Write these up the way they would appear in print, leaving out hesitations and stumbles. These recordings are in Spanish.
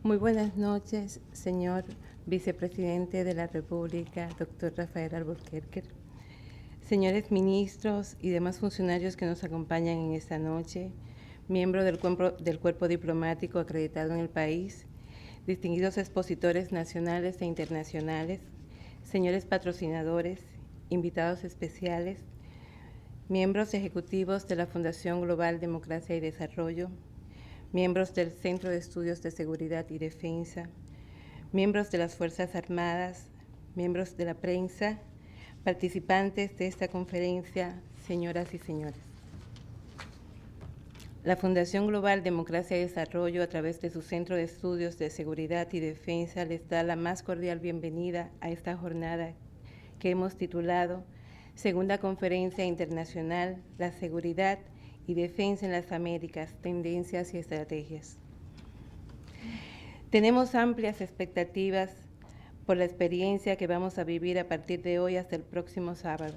Muy buenas noches, señor vicepresidente de la República, doctor Rafael Alburquerque, señores ministros y demás funcionarios que nos acompañan en esta noche, miembros del cuerpo diplomático acreditado en el país, distinguidos expositores nacionales e internacionales, señores patrocinadores, invitados especiales, miembros ejecutivos de la Fundación Global Democracia y Desarrollo, miembros del Centro de Estudios de Seguridad y Defensa, miembros de las Fuerzas Armadas, miembros de la prensa, participantes de esta conferencia, señoras y señores. La Fundación Global Democracia y Desarrollo, a través de su Centro de Estudios de Seguridad y Defensa, les da la más cordial bienvenida a esta jornada que hemos titulado Segunda Conferencia Internacional, la Seguridad y Defensa en las Américas, Tendencias y Estrategias. Tenemos amplias expectativas por la experiencia que vamos a vivir a partir de hoy hasta el próximo sábado,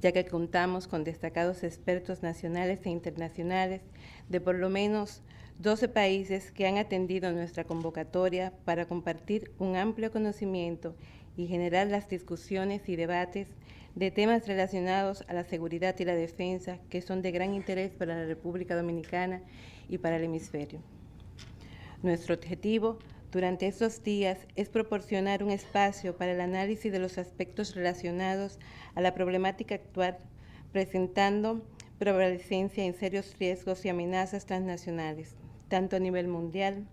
ya que contamos con destacados expertos nacionales e internacionales de por lo menos 12 países que han atendido nuestra convocatoria para compartir un amplio conocimiento y generar las discusiones y debates de temas relacionados a la seguridad y la defensa que son de gran interés para la República Dominicana y para el hemisferio. Nuestro objetivo durante estos días es proporcionar un espacio para el análisis de los aspectos relacionados a la problemática actual, presentando prevalecencia en serios riesgos y amenazas transnacionales, tanto a nivel mundial,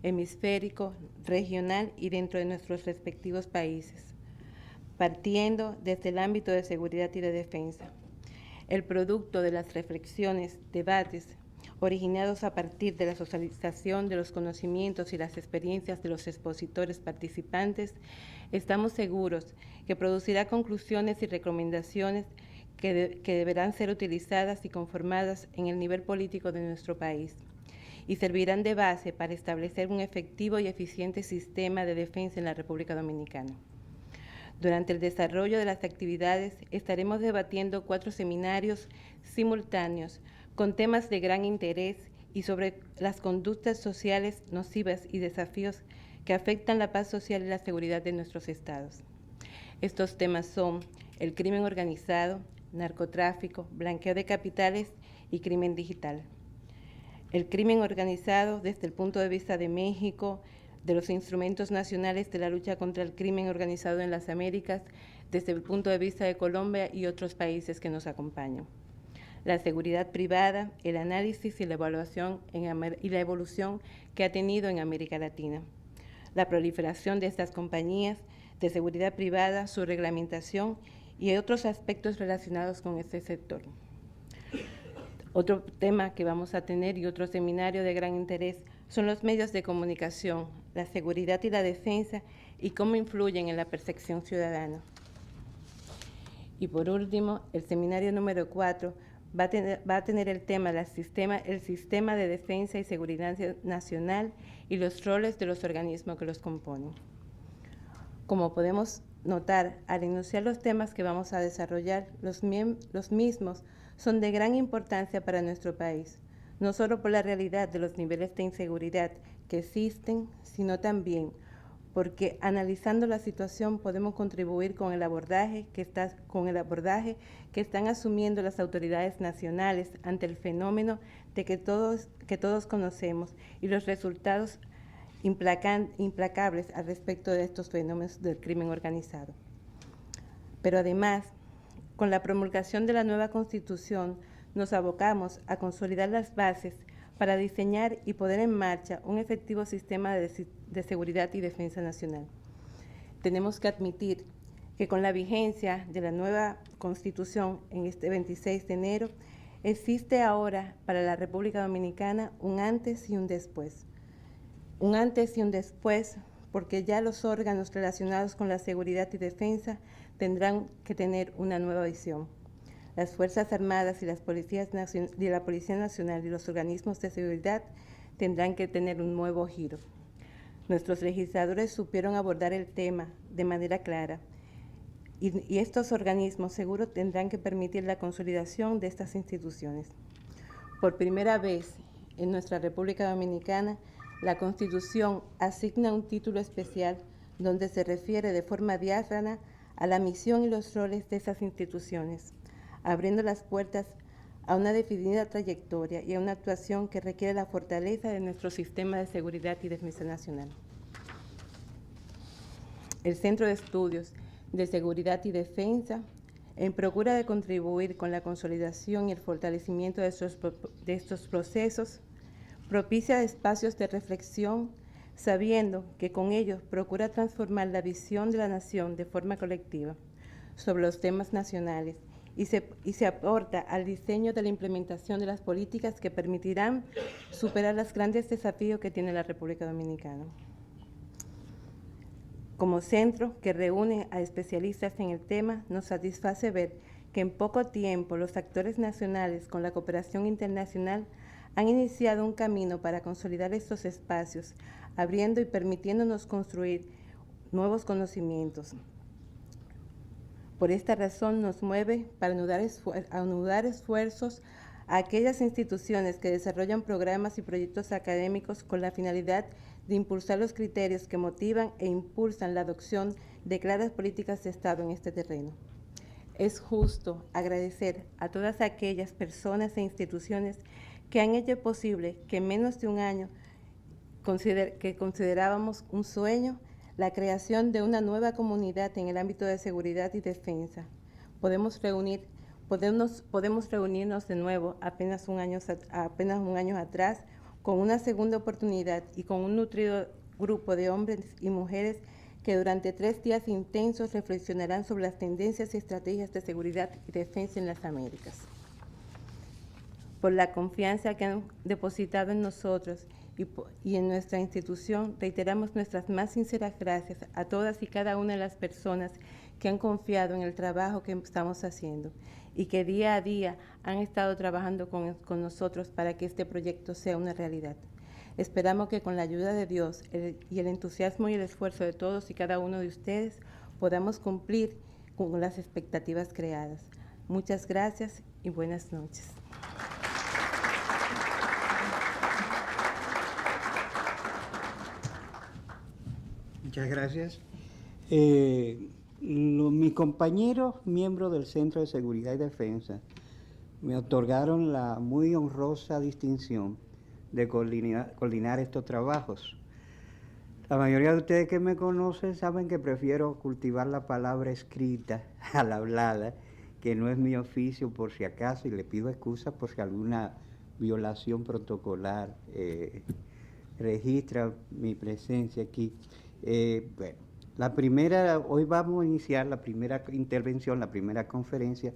hemisférico, regional y dentro de nuestros respectivos países, partiendo desde el ámbito de seguridad y de defensa. El producto de las reflexiones, debates, originados a partir de la socialización de los conocimientos y las experiencias de los expositores participantes, estamos seguros que producirá conclusiones y recomendaciones que deberán ser utilizadas y conformadas en el nivel político de nuestro país y servirán de base para establecer un efectivo y eficiente sistema de defensa en la República Dominicana. Durante el desarrollo de las actividades estaremos debatiendo 4 seminarios simultáneos con temas de gran interés y sobre las conductas sociales nocivas y desafíos que afectan la paz social y la seguridad de nuestros estados. Estos temas son el crimen organizado, narcotráfico, blanqueo de capitales y crimen digital. El crimen organizado desde el punto de vista de México, de los instrumentos nacionales de la lucha contra el crimen organizado en las Américas, desde el punto de vista de Colombia y otros países que nos acompañan. La seguridad privada, el análisis y la evaluación y la evolución que ha tenido en América Latina. La proliferación de estas compañías de seguridad privada, su reglamentación y otros aspectos relacionados con este sector. Otro tema que vamos a tener y otro seminario de gran interés son los medios de comunicación, la seguridad y la defensa y cómo influyen en la percepción ciudadana. Y por último, el seminario número 4 va a tener el tema el sistema de defensa y seguridad nacional y los roles de los organismos que los componen. Como podemos notar, al enunciar los temas que vamos a desarrollar, los mismos son de gran importancia para nuestro país, no solo por la realidad de los niveles de inseguridad que existen, sino también porque analizando la situación podemos contribuir con el abordaje que están asumiendo las autoridades nacionales ante el fenómeno de que todos conocemos y los resultados implacables al respecto de estos fenómenos del crimen organizado. Pero además, con la promulgación de la nueva Constitución, nos abocamos a consolidar las bases para diseñar y poner en marcha un efectivo sistema de seguridad y defensa nacional. Tenemos que admitir que con la vigencia de la nueva Constitución en este 26 de enero, existe ahora para la República Dominicana un antes y un después. Un antes y un después porque ya los órganos relacionados con la seguridad y defensa tendrán que tener una nueva visión. Las Fuerzas Armadas y la Policía Nacional y los organismos de seguridad tendrán que tener un nuevo giro. Nuestros legisladores supieron abordar el tema de manera clara y estos organismos seguro tendrán que permitir la consolidación de estas instituciones. Por primera vez en nuestra República Dominicana La Constitución asigna un título especial donde se refiere de forma diáfana a la misión y los roles de esas instituciones, abriendo las puertas a una definida trayectoria y a una actuación que requiere la fortaleza de nuestro sistema de seguridad y defensa nacional. El Centro de Estudios de Seguridad y Defensa, en procura de contribuir con la consolidación y el fortalecimiento de estos procesos, propicia espacios de reflexión, sabiendo que con ellos procura transformar la visión de la nación de forma colectiva sobre los temas nacionales y se aporta al diseño de la implementación de las políticas que permitirán superar los grandes desafíos que tiene la República Dominicana. Como centro que reúne a especialistas en el tema, nos satisface ver que en poco tiempo los actores nacionales con la cooperación internacional han iniciado un camino para consolidar estos espacios, abriendo y permitiéndonos construir nuevos conocimientos. Por esta razón nos mueve para anudar esfuerzos a aquellas instituciones que desarrollan programas y proyectos académicos con la finalidad de impulsar los criterios que motivan e impulsan la adopción de claras políticas de Estado en este terreno. Es justo agradecer a todas aquellas personas e instituciones que han hecho posible que en menos de un año que considerábamos un sueño, la creación de una nueva comunidad en el ámbito de seguridad y defensa. Podemos reunirnos de nuevo apenas un año atrás con una segunda oportunidad y con un nutrido grupo de hombres y mujeres que durante 3 días intensos reflexionarán sobre las tendencias y estrategias de seguridad y defensa en las Américas. Por la confianza que han depositado en nosotros y en nuestra institución, reiteramos nuestras más sinceras gracias a todas y cada una de las personas que han confiado en el trabajo que estamos haciendo y que día a día han estado trabajando con nosotros para que este proyecto sea una realidad. Esperamos que con la ayuda de Dios y el entusiasmo y el esfuerzo de todos y cada uno de ustedes podamos cumplir con las expectativas creadas. Muchas gracias y buenas noches. Muchas gracias. Mis compañeros, miembros del Centro de Seguridad y Defensa, me otorgaron la muy honrosa distinción de coordinar estos trabajos. La mayoría de ustedes que me conocen saben que prefiero cultivar la palabra escrita a la hablada, que no es mi oficio por si acaso, y le pido excusas por si alguna violación protocolar registra mi presencia aquí. Bueno, hoy vamos a iniciar la primera intervención, la primera conferencia,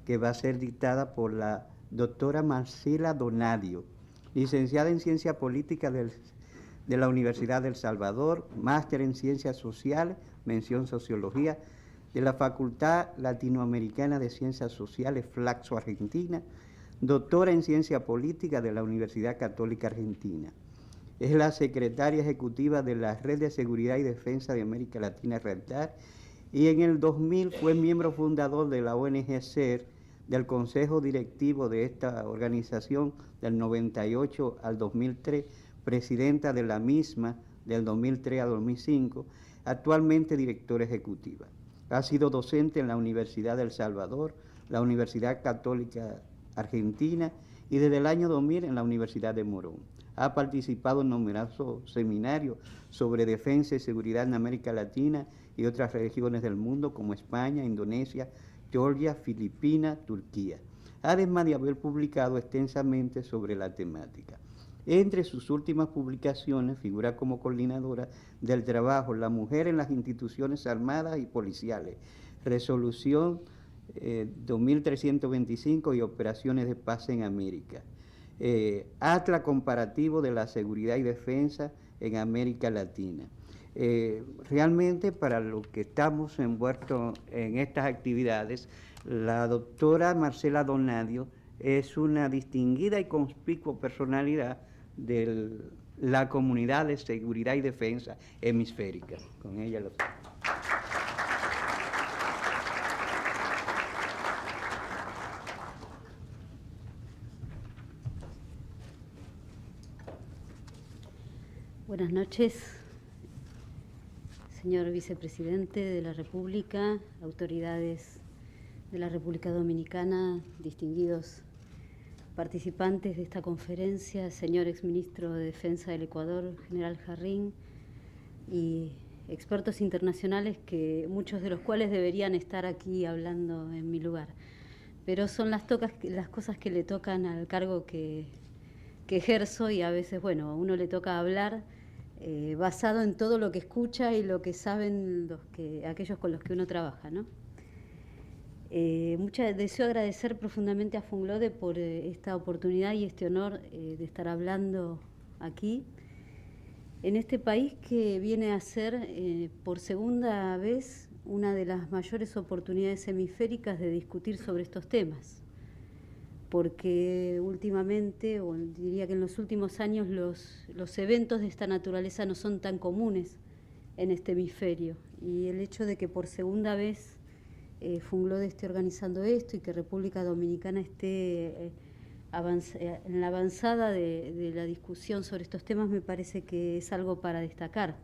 que va a ser dictada por la doctora Marcela Donadio, licenciada en Ciencia Política de la Universidad del Salvador, máster en Ciencias Sociales, mención Sociología, de la Facultad Latinoamericana de Ciencias Sociales, Flaxo, Argentina, doctora en Ciencia Política de la Universidad Católica Argentina. Es la secretaria ejecutiva de la Red de Seguridad y Defensa de América Latina, REDDAR, y en el 2000 fue miembro fundador de la ONG SER, del Consejo Directivo de esta organización del 98 al 2003, presidenta de la misma del 2003 a 2005, actualmente directora ejecutiva. Ha sido docente en la Universidad del Salvador, la Universidad Católica Argentina y desde el año 2000 en la Universidad de Morón. Ha participado en numerosos seminarios sobre defensa y seguridad en América Latina y otras regiones del mundo como España, Indonesia, Georgia, Filipinas, Turquía, además de haber publicado extensamente sobre la temática. Entre sus últimas publicaciones figura como coordinadora del trabajo La Mujer en las Instituciones Armadas y Policiales, Resolución 2325 y Operaciones de Paz en América. Atlas comparativo de la seguridad y defensa en América Latina. Realmente para los que estamos envueltos en estas actividades, la doctora Marcela Donadio es una distinguida y conspicua personalidad de la comunidad de seguridad y defensa hemisférica. Con ella lo... Buenas noches, señor vicepresidente de la República, autoridades de la República Dominicana, distinguidos participantes de esta conferencia, señor exministro de Defensa del Ecuador, general Jarrín, y expertos internacionales, que muchos de los cuales deberían estar aquí hablando en mi lugar. Pero son las cosas que le tocan al cargo que ejerzo, y a veces, bueno, a uno le toca hablar basado en todo lo que escucha y lo que saben aquellos con los que uno trabaja, ¿no? Deseo agradecer profundamente a Funglode por esta oportunidad y este honor de estar hablando aquí, en este país que viene a ser por segunda vez una de las mayores oportunidades hemisféricas de discutir sobre estos temas, porque últimamente, o diría que en los últimos años, los eventos de esta naturaleza no son tan comunes en este hemisferio, y el hecho de que por segunda vez Funglode esté organizando esto y que República Dominicana esté en la avanzada de la discusión sobre estos temas me parece que es algo para destacar.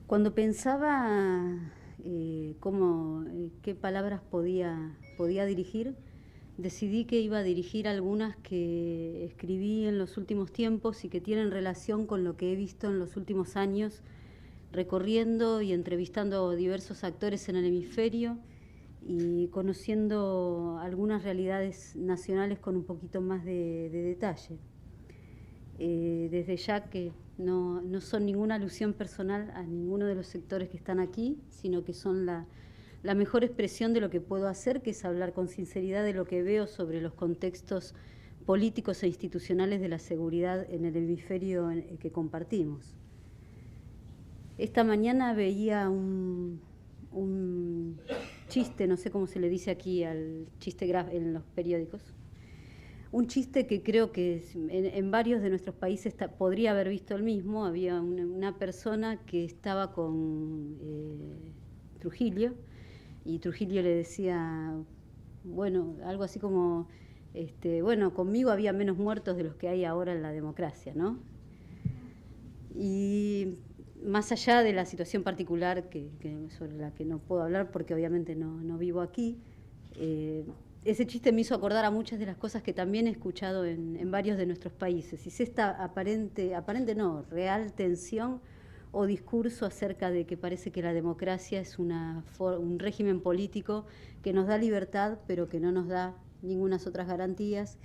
Cuando pensaba qué palabras podía dirigir, decidí que iba a dirigir algunas que escribí en los últimos tiempos y que tienen relación con lo que he visto en los últimos años, recorriendo y entrevistando a diversos actores en el hemisferio y conociendo algunas realidades nacionales con un poquito más de detalle. Desde ya que no son ninguna alusión personal a ninguno de los sectores que están aquí, sino que son la mejor expresión de lo que puedo hacer, que es hablar con sinceridad de lo que veo sobre los contextos políticos e institucionales de la seguridad en el hemisferio que compartimos. Esta mañana veía un chiste, no sé cómo se le dice aquí al chiste en los periódicos, un chiste que creo que en varios de nuestros países podría haber visto el mismo. Había una persona que estaba con Trujillo, y Trujillo le decía, bueno, algo así como, bueno, conmigo había menos muertos de los que hay ahora en la democracia, ¿no? Y más allá de la situación particular sobre la que no puedo hablar porque obviamente no vivo aquí, ese chiste me hizo acordar a muchas de las cosas que también he escuchado en varios de nuestros países. Y es esta real tensión o discurso acerca de que parece que la democracia es un régimen político que nos da libertad, pero que no nos da ningunas otras garantías,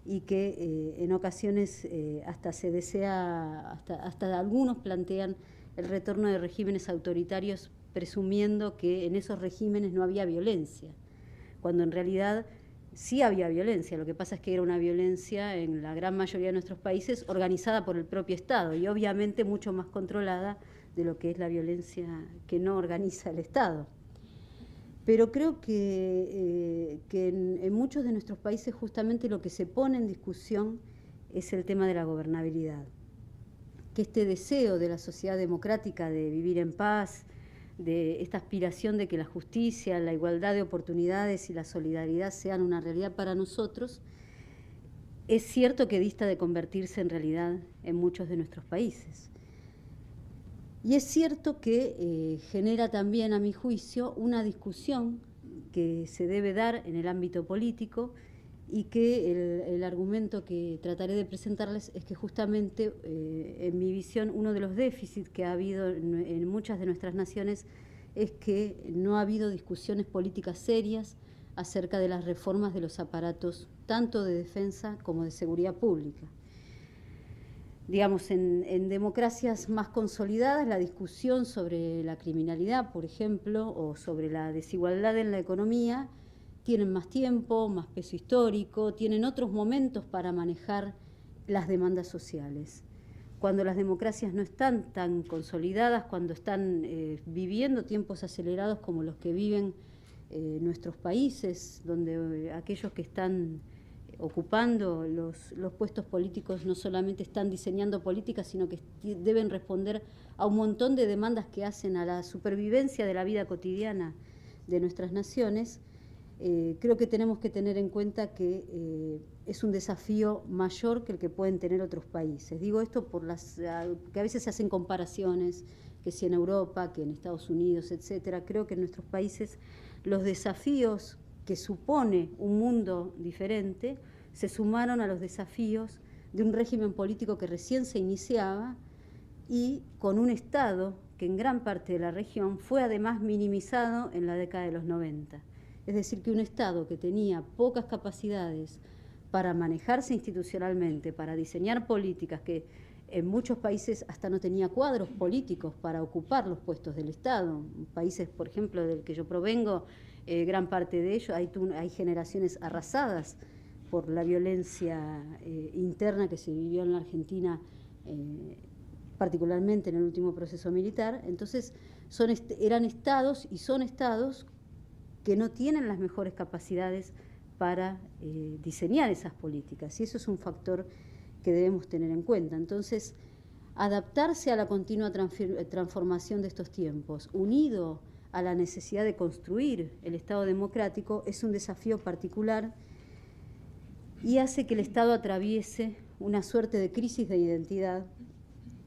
y que en ocasiones hasta se desea, hasta algunos plantean el retorno de regímenes autoritarios, presumiendo que en esos regímenes no había violencia, cuando en realidad sí había violencia. Lo que pasa es que era una violencia, en la gran mayoría de nuestros países, organizada por el propio Estado y obviamente mucho más controlada de lo que es la violencia que no organiza el Estado. Pero creo que en muchos de nuestros países justamente lo que se pone en discusión es el tema de la gobernabilidad, que este deseo de la sociedad democrática de vivir en paz, de esta aspiración de que la justicia, la igualdad de oportunidades y la solidaridad sean una realidad para nosotros, es cierto que dista de convertirse en realidad en muchos de nuestros países. Y es cierto que genera también, a mi juicio, una discusión que se debe dar en el ámbito político, y que el argumento que trataré de presentarles es que justamente, en mi visión, uno de los déficits que ha habido en muchas de nuestras naciones es que no ha habido discusiones políticas serias acerca de las reformas de los aparatos, tanto de defensa como de seguridad pública. Digamos, en democracias más consolidadas, la discusión sobre la criminalidad, por ejemplo, o sobre la desigualdad en la economía, tienen más tiempo, más peso histórico, tienen otros momentos para manejar las demandas sociales. Cuando las democracias no están tan consolidadas, cuando están viviendo tiempos acelerados como los que viven nuestros países, donde aquellos que están ocupando los puestos políticos no solamente están diseñando políticas, sino que deben responder a un montón de demandas que hacen a la supervivencia de la vida cotidiana de nuestras naciones, creo que tenemos que tener en cuenta que es un desafío mayor que el que pueden tener otros países. Digo esto que a veces se hacen comparaciones, que si en Europa, que en Estados Unidos, etcétera. Creo que en nuestros países los desafíos que supone un mundo diferente se sumaron a los desafíos de un régimen político que recién se iniciaba y con un Estado que en gran parte de la región fue además minimizado en la década de los 90. Es decir, que un Estado que tenía pocas capacidades para manejarse institucionalmente, para diseñar políticas, que en muchos países hasta no tenía cuadros políticos para ocupar los puestos del Estado. Países, por ejemplo, del que yo provengo, gran parte de ellos, hay generaciones arrasadas por la violencia interna que se vivió en la Argentina, particularmente en el último proceso militar. Entonces, eran estados y son estados que no tienen las mejores capacidades para diseñar esas políticas, y eso es un factor que debemos tener en cuenta. Entonces, adaptarse a la continua transformación de estos tiempos, unido a la necesidad de construir el Estado democrático, es un desafío particular y hace que el Estado atraviese una suerte de crisis de identidad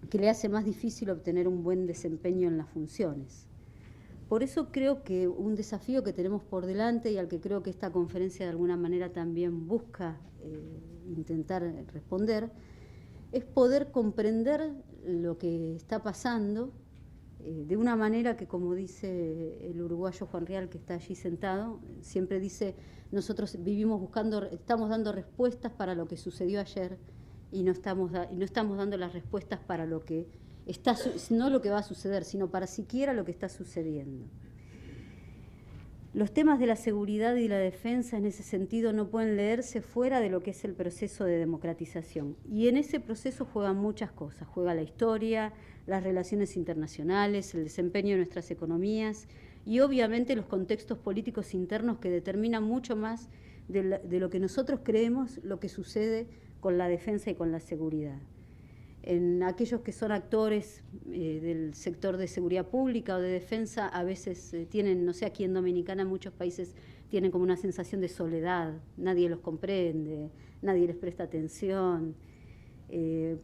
que le hace más difícil obtener un buen desempeño en las funciones. Por eso creo que un desafío que tenemos por delante y al que creo que esta conferencia de alguna manera también busca intentar responder, es poder comprender lo que está pasando de una manera que, como dice el uruguayo Juan Real, que está allí sentado, siempre dice, nosotros estamos dando respuestas para lo que sucedió ayer y no estamos dando las respuestas para lo que no lo que va a suceder, sino para siquiera lo que está sucediendo. Los temas de la seguridad y la defensa en ese sentido no pueden leerse fuera de lo que es el proceso de democratización. Y en ese proceso juegan muchas cosas. Juega la historia, las relaciones internacionales, el desempeño de nuestras economías y obviamente los contextos políticos internos que determinan mucho más de lo que nosotros creemos lo que sucede con la defensa y con la seguridad. En aquellos que son actores del sector de seguridad pública o de defensa, a veces tienen, no sé, aquí en Dominicana, en muchos países tienen como una sensación de soledad, nadie los comprende, nadie les presta atención.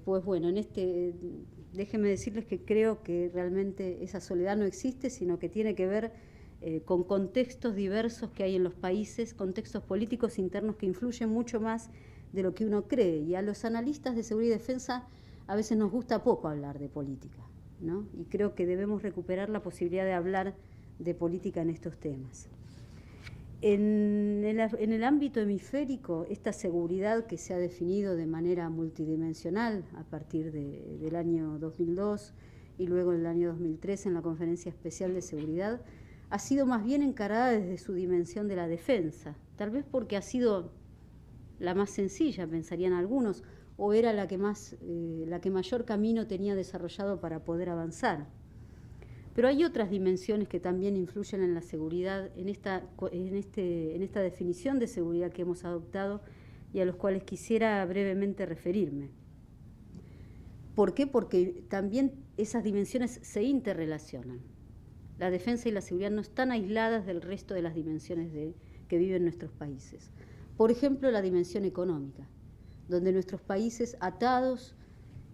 Pues bueno, déjenme decirles que creo que realmente esa soledad no existe, sino que tiene que ver con contextos diversos que hay en los países, contextos políticos internos que influyen mucho más de lo que uno cree. Y a los analistas de seguridad y defensa a veces nos gusta poco hablar de política, ¿no? Y creo que debemos recuperar la posibilidad de hablar de política en estos temas. En el ámbito hemisférico, esta seguridad que se ha definido de manera multidimensional a partir del año 2002 y luego en el año 2003 en la Conferencia Especial de Seguridad, ha sido más bien encarada desde su dimensión de la defensa, tal vez porque ha sido la más sencilla, pensarían algunos, o era la que mayor camino tenía desarrollado para poder avanzar. Pero hay otras dimensiones que también influyen en la seguridad, en esta definición de seguridad que hemos adoptado y a los cuales quisiera brevemente referirme. ¿Por qué? Porque también esas dimensiones se interrelacionan. La defensa y la seguridad no están aisladas del resto de las dimensiones que viven nuestros países. Por ejemplo, la dimensión económica, donde nuestros países atados,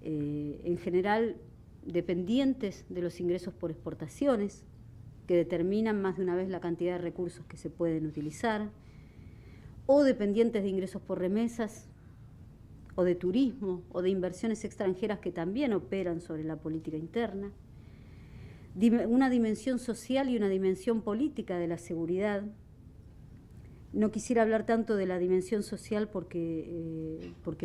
en general dependientes de los ingresos por exportaciones, que determinan más de una vez la cantidad de recursos que se pueden utilizar, o dependientes de ingresos por remesas, o de turismo, o de inversiones extranjeras que también operan sobre la política interna. Una dimensión social y una dimensión política de la seguridad. No quisiera hablar tanto de la dimensión social porque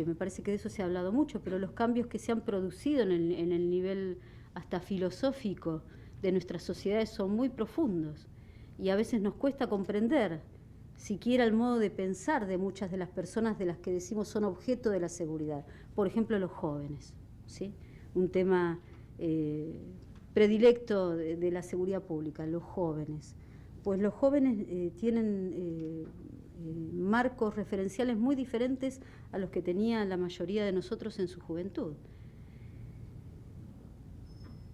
me parece que de eso se ha hablado mucho, pero los cambios que se han producido en el nivel hasta filosófico de nuestras sociedades son muy profundos y a veces nos cuesta comprender siquiera el modo de pensar de muchas de las personas de las que decimos son objeto de la seguridad. Por ejemplo, los jóvenes, ¿sí? Un tema predilecto de la seguridad pública, los jóvenes. Pues los jóvenes tienen marcos referenciales muy diferentes a los que tenía la mayoría de nosotros en su juventud.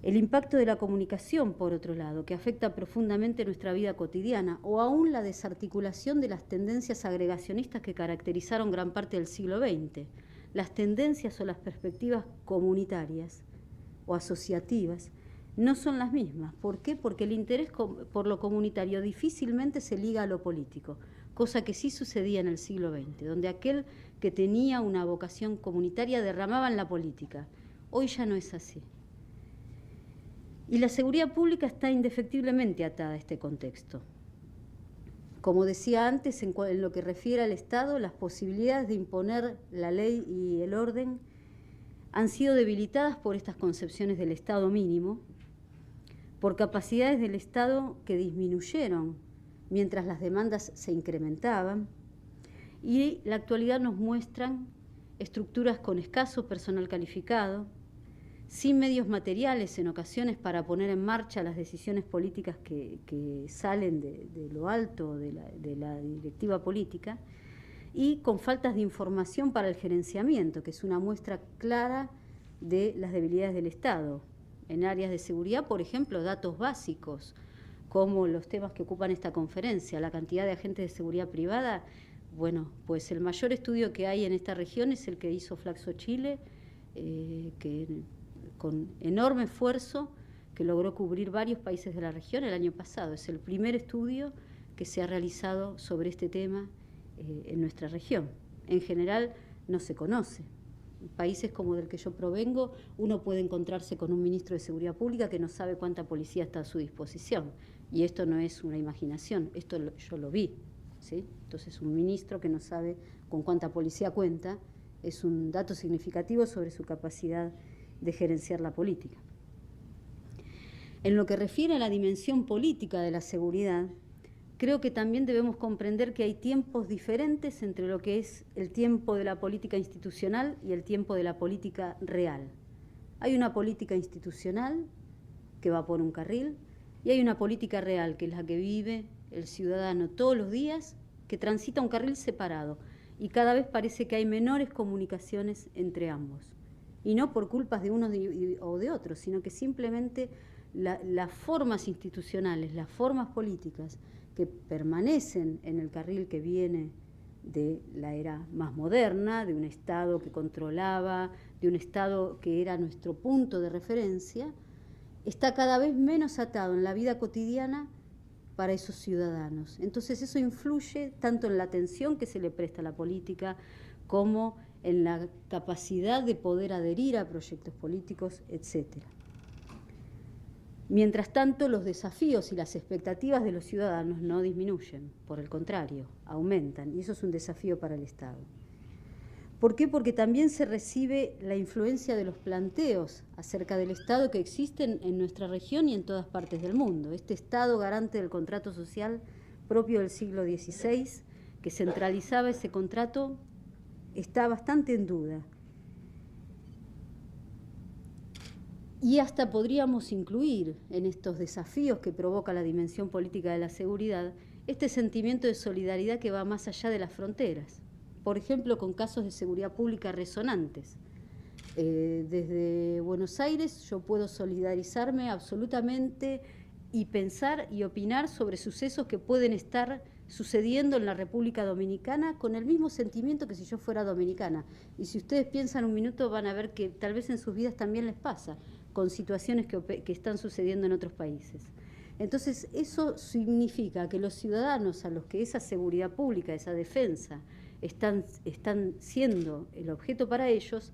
El impacto de la comunicación, por otro lado, que afecta profundamente nuestra vida cotidiana, o aún la desarticulación de las tendencias agregacionistas que caracterizaron gran parte del siglo XX. Las tendencias o las perspectivas comunitarias o asociativas no son las mismas. ¿Por qué? Porque el interés por lo comunitario difícilmente se liga a lo político, cosa que sí sucedía en el siglo XX, donde aquel que tenía una vocación comunitaria derramaba en la política. Hoy ya no es así. Y la seguridad pública está indefectiblemente atada a este contexto. Como decía antes, en lo que refiere al Estado, las posibilidades de imponer la ley y el orden han sido debilitadas por estas concepciones del Estado mínimo, por capacidades del Estado que disminuyeron mientras las demandas se incrementaban, y la actualidad nos muestran estructuras con escaso personal calificado, sin medios materiales en ocasiones para poner en marcha las decisiones políticas que salen de lo alto de la directiva política, y con faltas de información para el gerenciamiento, que es una muestra clara de las debilidades del Estado. En áreas de seguridad, por ejemplo, datos básicos, como los temas que ocupan esta conferencia, la cantidad de agentes de seguridad privada. Bueno, pues el mayor estudio que hay en esta región es el que hizo Flaxo Chile, que con enorme esfuerzo, que logró cubrir varios países de la región el año pasado. Es el primer estudio que se ha realizado sobre este tema en nuestra región. En general no se conoce. En países como del que yo provengo, uno puede encontrarse con un ministro de Seguridad Pública que no sabe cuánta policía está a su disposición. Y esto no es una imaginación, esto yo lo vi, ¿sí? Entonces, un ministro que no sabe con cuánta policía cuenta es un dato significativo sobre su capacidad de gerenciar la política. En lo que refiere a la dimensión política de la seguridad, creo que también debemos comprender que hay tiempos diferentes entre lo que es el tiempo de la política institucional y el tiempo de la política real. Hay una política institucional que va por un carril y hay una política real, que es la que vive el ciudadano todos los días, que transita un carril separado, y cada vez parece que hay menores comunicaciones entre ambos. Y no por culpas de unos o de otros, sino que simplemente las formas institucionales, las formas políticas que permanecen en el carril que viene de la era más moderna, de un Estado que controlaba, de un Estado que era nuestro punto de referencia, está cada vez menos atado en la vida cotidiana para esos ciudadanos. Entonces eso influye tanto en la atención que se le presta a la política como en la capacidad de poder adherir a proyectos políticos, etc. Mientras tanto, los desafíos y las expectativas de los ciudadanos no disminuyen, por el contrario, aumentan, y eso es un desafío para el Estado. ¿Por qué? Porque también se recibe la influencia de los planteos acerca del Estado que existen en nuestra región y en todas partes del mundo. Este Estado garante del contrato social propio del siglo XVI, que centralizaba ese contrato, está bastante en duda. Y hasta podríamos incluir en estos desafíos que provoca la dimensión política de la seguridad este sentimiento de solidaridad que va más allá de las fronteras. Por ejemplo, con casos de seguridad pública resonantes. Desde Buenos Aires yo puedo solidarizarme absolutamente y pensar y opinar sobre sucesos que pueden estar sucediendo en la República Dominicana con el mismo sentimiento que si yo fuera dominicana. Y si ustedes piensan un minuto van a ver que tal vez en sus vidas también les pasa, con situaciones que están sucediendo en otros países. Entonces, eso significa que los ciudadanos a los que esa seguridad pública, esa defensa, están siendo el objeto para ellos,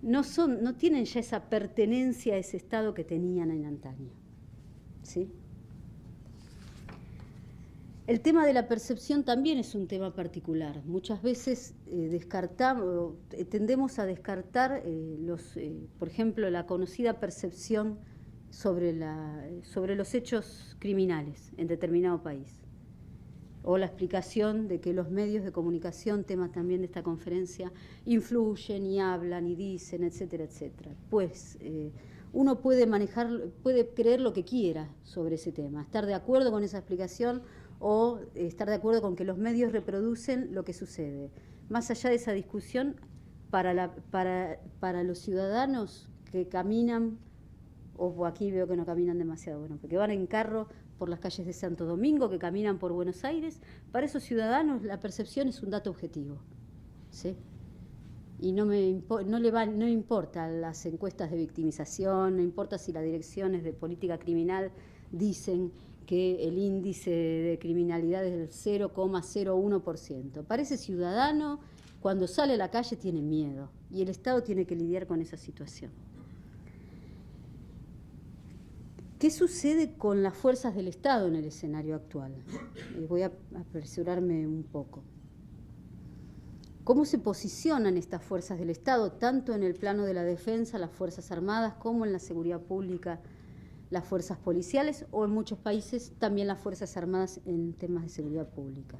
no tienen ya esa pertenencia a ese Estado que tenían en antaño. ¿Sí? El tema de la percepción también es un tema particular. Muchas veces tendemos a descartar, por ejemplo, la conocida percepción sobre los hechos criminales en determinado país, o la explicación de que los medios de comunicación, tema también de esta conferencia, influyen y hablan y dicen, etcétera, etcétera. Pues uno puede creer lo que quiera sobre ese tema, estar de acuerdo con esa explicación o estar de acuerdo con que los medios reproducen lo que sucede. Más allá de esa discusión, para los ciudadanos que caminan o aquí veo que no caminan demasiado, bueno, porque van en carro por las calles de Santo Domingo, que caminan por Buenos Aires. Para esos ciudadanos la percepción es un dato objetivo, ¿sí? Y no importa las encuestas de victimización, no importa si las direcciones de política criminal dicen que el índice de criminalidad es del 0,01%. Para ese ciudadano, cuando sale a la calle tiene miedo y el Estado tiene que lidiar con esa situación. ¿Qué sucede con las fuerzas del Estado en el escenario actual? Voy a apresurarme un poco. ¿Cómo se posicionan estas fuerzas del Estado, tanto en el plano de la defensa, las Fuerzas Armadas, como en la seguridad pública, las fuerzas policiales, o en muchos países también las Fuerzas Armadas en temas de seguridad pública?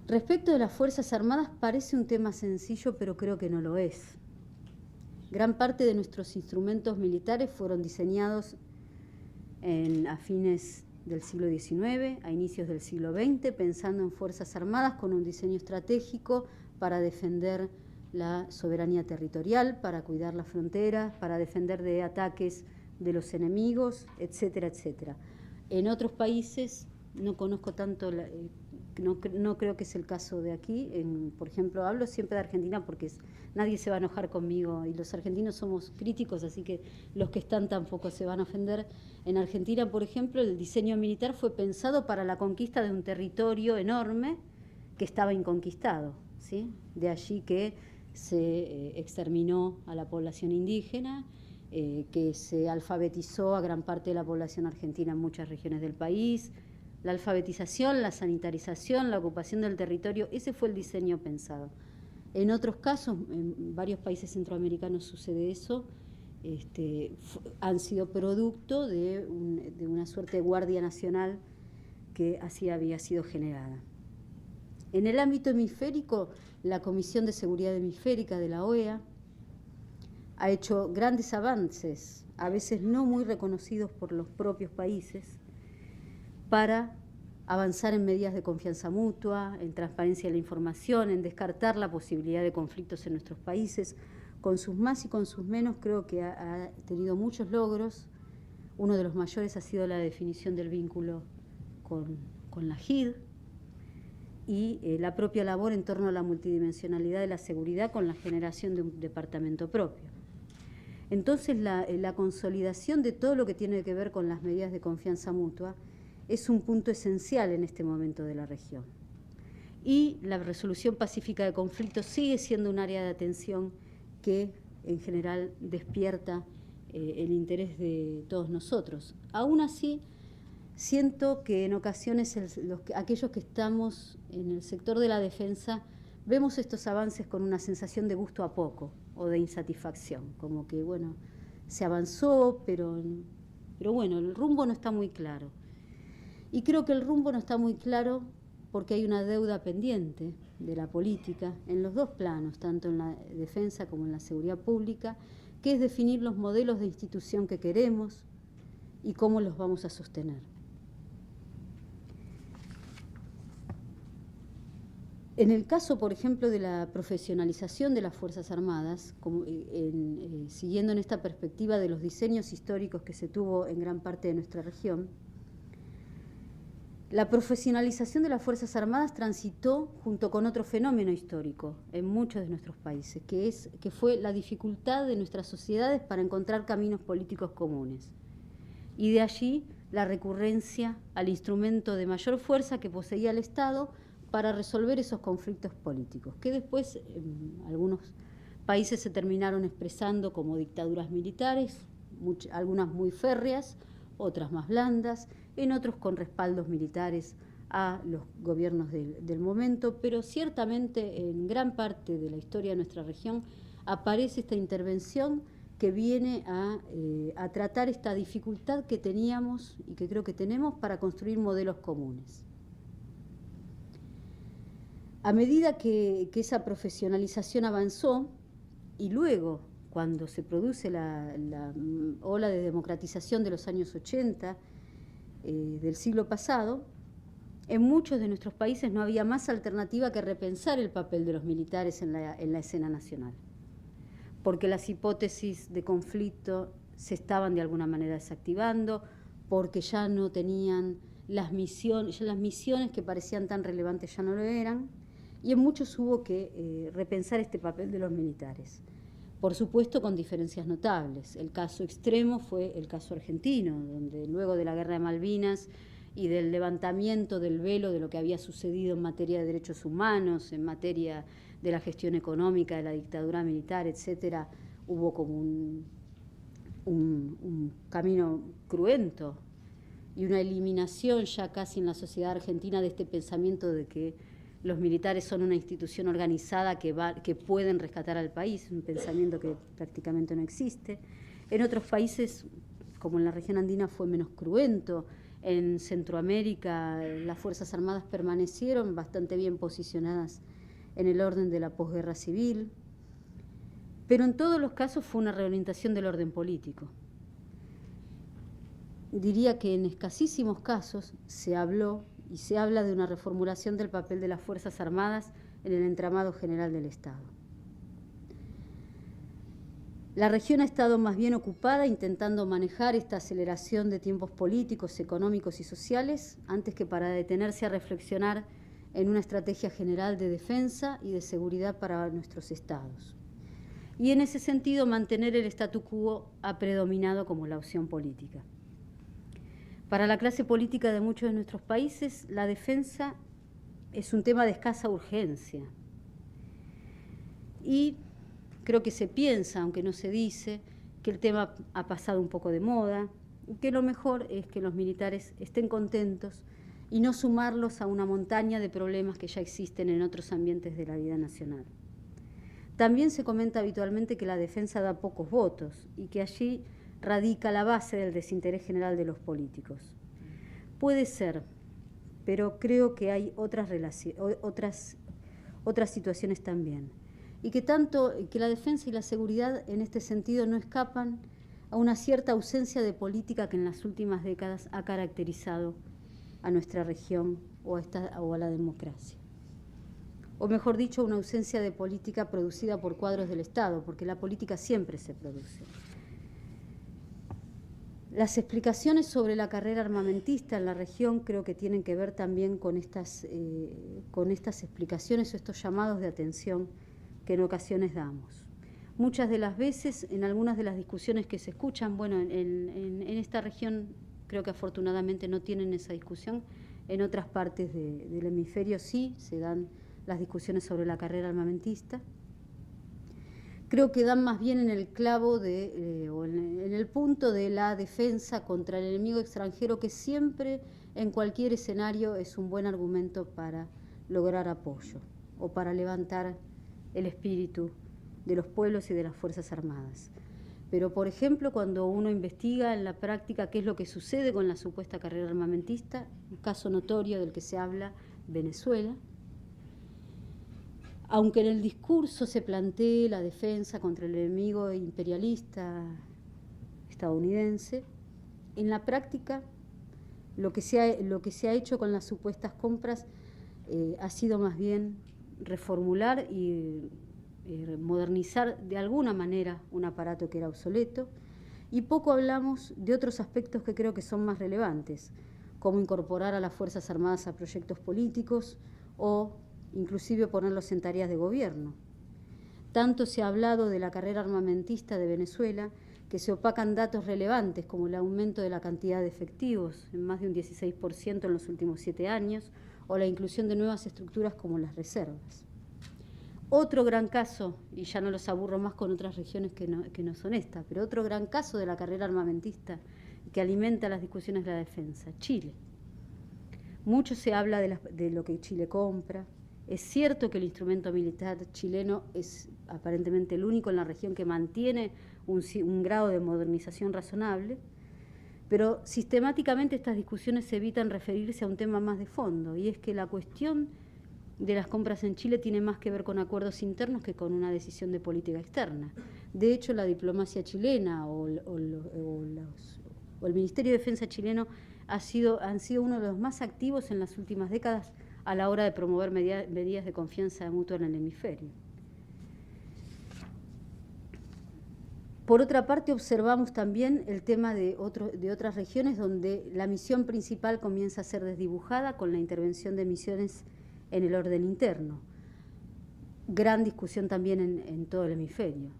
Respecto de las Fuerzas Armadas parece un tema sencillo, pero creo que no lo es. Gran parte de nuestros instrumentos militares fueron diseñados a fines del siglo XIX, a inicios del siglo XX, pensando en Fuerzas Armadas con un diseño estratégico para defender la soberanía territorial, para cuidar las fronteras, para defender de ataques de los enemigos, etcétera, etcétera. En otros países no conozco tanto, no creo que es el caso de aquí. Por ejemplo, hablo siempre de Argentina porque nadie se va a enojar conmigo y los argentinos somos críticos, así que los que están tampoco se van a ofender. En Argentina, por ejemplo, el diseño militar fue pensado para la conquista de un territorio enorme que estaba inconquistado, ¿sí? De allí que se exterminó a la población indígena, que se alfabetizó a gran parte de la población argentina en muchas regiones del país. La alfabetización, la sanitarización, la ocupación del territorio, ese fue el diseño pensado. En otros casos, en varios países centroamericanos sucede eso, han sido producto de una suerte de guardia nacional que así había sido generada. En el ámbito hemisférico, la Comisión de Seguridad Hemisférica de la OEA ha hecho grandes avances, a veces no muy reconocidos por los propios países, para avanzar en medidas de confianza mutua, en transparencia de la información, en descartar la posibilidad de conflictos en nuestros países. Con sus más y con sus menos creo que ha tenido muchos logros. Uno de los mayores ha sido la definición del vínculo con la JID y la propia labor en torno a la multidimensionalidad de la seguridad con la generación de un departamento propio. Entonces la consolidación de todo lo que tiene que ver con las medidas de confianza mutua es un punto esencial en este momento de la región. Y la resolución pacífica de conflictos sigue siendo un área de atención que en general despierta el interés de todos nosotros. Aún así, siento que en ocasiones aquellos que estamos en el sector de la defensa vemos estos avances con una sensación de gusto a poco o de insatisfacción, como que, bueno, se avanzó, pero bueno, el rumbo no está muy claro. Y creo que el rumbo no está muy claro porque hay una deuda pendiente de la política en los dos planos, tanto en la defensa como en la seguridad pública, que es definir los modelos de institución que queremos y cómo los vamos a sostener. En el caso, por ejemplo, de la profesionalización de las Fuerzas Armadas, siguiendo en esta perspectiva de los diseños históricos que se tuvo en gran parte de nuestra región, la profesionalización de las Fuerzas Armadas transitó junto con otro fenómeno histórico en muchos de nuestros países, que fue la dificultad de nuestras sociedades para encontrar caminos políticos comunes. Y de allí la recurrencia al instrumento de mayor fuerza que poseía el Estado para resolver esos conflictos políticos, que después en algunos países se terminaron expresando como dictaduras militares, algunas muy férreas, otras más blandas, en otros con respaldos militares a los gobiernos del momento, pero ciertamente en gran parte de la historia de nuestra región aparece esta intervención que viene a tratar esta dificultad que teníamos y que creo que tenemos para construir modelos comunes. A medida que esa profesionalización avanzó y luego cuando se produce la ola de democratización de los años 80 del siglo pasado, en muchos de nuestros países no había más alternativa que repensar el papel de los militares en la escena nacional, porque las hipótesis de conflicto se estaban de alguna manera desactivando, porque ya no tenían las misiones, ya las misiones que parecían tan relevantes ya no lo eran, y en muchos hubo que repensar este papel de los militares. Por supuesto, con diferencias notables. El caso extremo fue el caso argentino, donde luego de la Guerra de Malvinas y del levantamiento del velo de lo que había sucedido en materia de derechos humanos, en materia de la gestión económica, de la dictadura militar, etcétera, hubo como un camino cruento y una eliminación ya casi en la sociedad argentina de este pensamiento de que los militares son una institución organizada que pueden rescatar al país, un pensamiento que prácticamente no existe. En otros países, como en la región andina, fue menos cruento. En Centroamérica, las Fuerzas Armadas permanecieron bastante bien posicionadas en el orden de la posguerra civil, pero en todos los casos fue una reorientación del orden político. Diría que en escasísimos casos se habló y se habla de una reformulación del papel de las Fuerzas Armadas en el entramado general del Estado. La región ha estado más bien ocupada intentando manejar esta aceleración de tiempos políticos, económicos y sociales, antes que para detenerse a reflexionar en una estrategia general de defensa y de seguridad para nuestros estados. Y en ese sentido, mantener el statu quo ha predominado como la opción política. Para la clase política de muchos de nuestros países, la defensa es un tema de escasa urgencia. Y creo que se piensa, aunque no se dice, que el tema ha pasado un poco de moda y que lo mejor es que los militares estén contentos y no sumarlos a una montaña de problemas que ya existen en otros ambientes de la vida nacional. También se comenta habitualmente que la defensa da pocos votos y que allí radica la base del desinterés general de los políticos. Puede ser, pero creo que hay otras situaciones también. Y que la defensa y la seguridad en este sentido no escapan a una cierta ausencia de política que en las últimas décadas ha caracterizado a nuestra región o a la democracia. O mejor dicho, una ausencia de política producida por cuadros del Estado, porque la política siempre se produce. Las explicaciones sobre la carrera armamentista en la región creo que tienen que ver también con estas explicaciones o estos llamados de atención que en ocasiones damos. Muchas de las veces, en algunas de las discusiones que se escuchan, bueno, en esta región creo que afortunadamente no tienen esa discusión, en otras partes del hemisferio sí se dan las discusiones sobre la carrera armamentista. Creo que dan más bien en el clavo o en el punto de la defensa contra el enemigo extranjero, que siempre en cualquier escenario es un buen argumento para lograr apoyo o para levantar el espíritu de los pueblos y de las Fuerzas Armadas. Pero, por ejemplo, cuando uno investiga en la práctica qué es lo que sucede con la supuesta carrera armamentista, un caso notorio del que se habla, Venezuela, aunque en el discurso se plantee la defensa contra el enemigo imperialista estadounidense, en la práctica lo que se ha hecho con las supuestas compras ha sido más bien reformular y modernizar de alguna manera un aparato que era obsoleto, y poco hablamos de otros aspectos que creo que son más relevantes, como incorporar a las Fuerzas Armadas a proyectos políticos o inclusive ponerlos en tareas de gobierno. Tanto se ha hablado de la carrera armamentista de Venezuela que se opacan datos relevantes como el aumento de la cantidad de efectivos en más de un 16% en los últimos 7 años o la inclusión de nuevas estructuras como las reservas. Otro gran caso, y ya no los aburro más con otras regiones que no son esta, pero otro gran caso de la carrera armamentista que alimenta las discusiones de la defensa, Chile. Mucho se habla de lo que Chile compra. Es cierto que el instrumento militar chileno es aparentemente el único en la región que mantiene un grado de modernización razonable, pero sistemáticamente estas discusiones evitan referirse a un tema más de fondo, y es que la cuestión de las compras en Chile tiene más que ver con acuerdos internos que con una decisión de política externa. De hecho, la diplomacia chilena o el Ministerio de Defensa chileno han sido uno de los más activos en las últimas décadas a la hora de promover medidas de confianza mutua en el hemisferio. Por otra parte, observamos también el tema de otras regiones donde la misión principal comienza a ser desdibujada con la intervención de misiones en el orden interno. Gran discusión también en todo el hemisferio,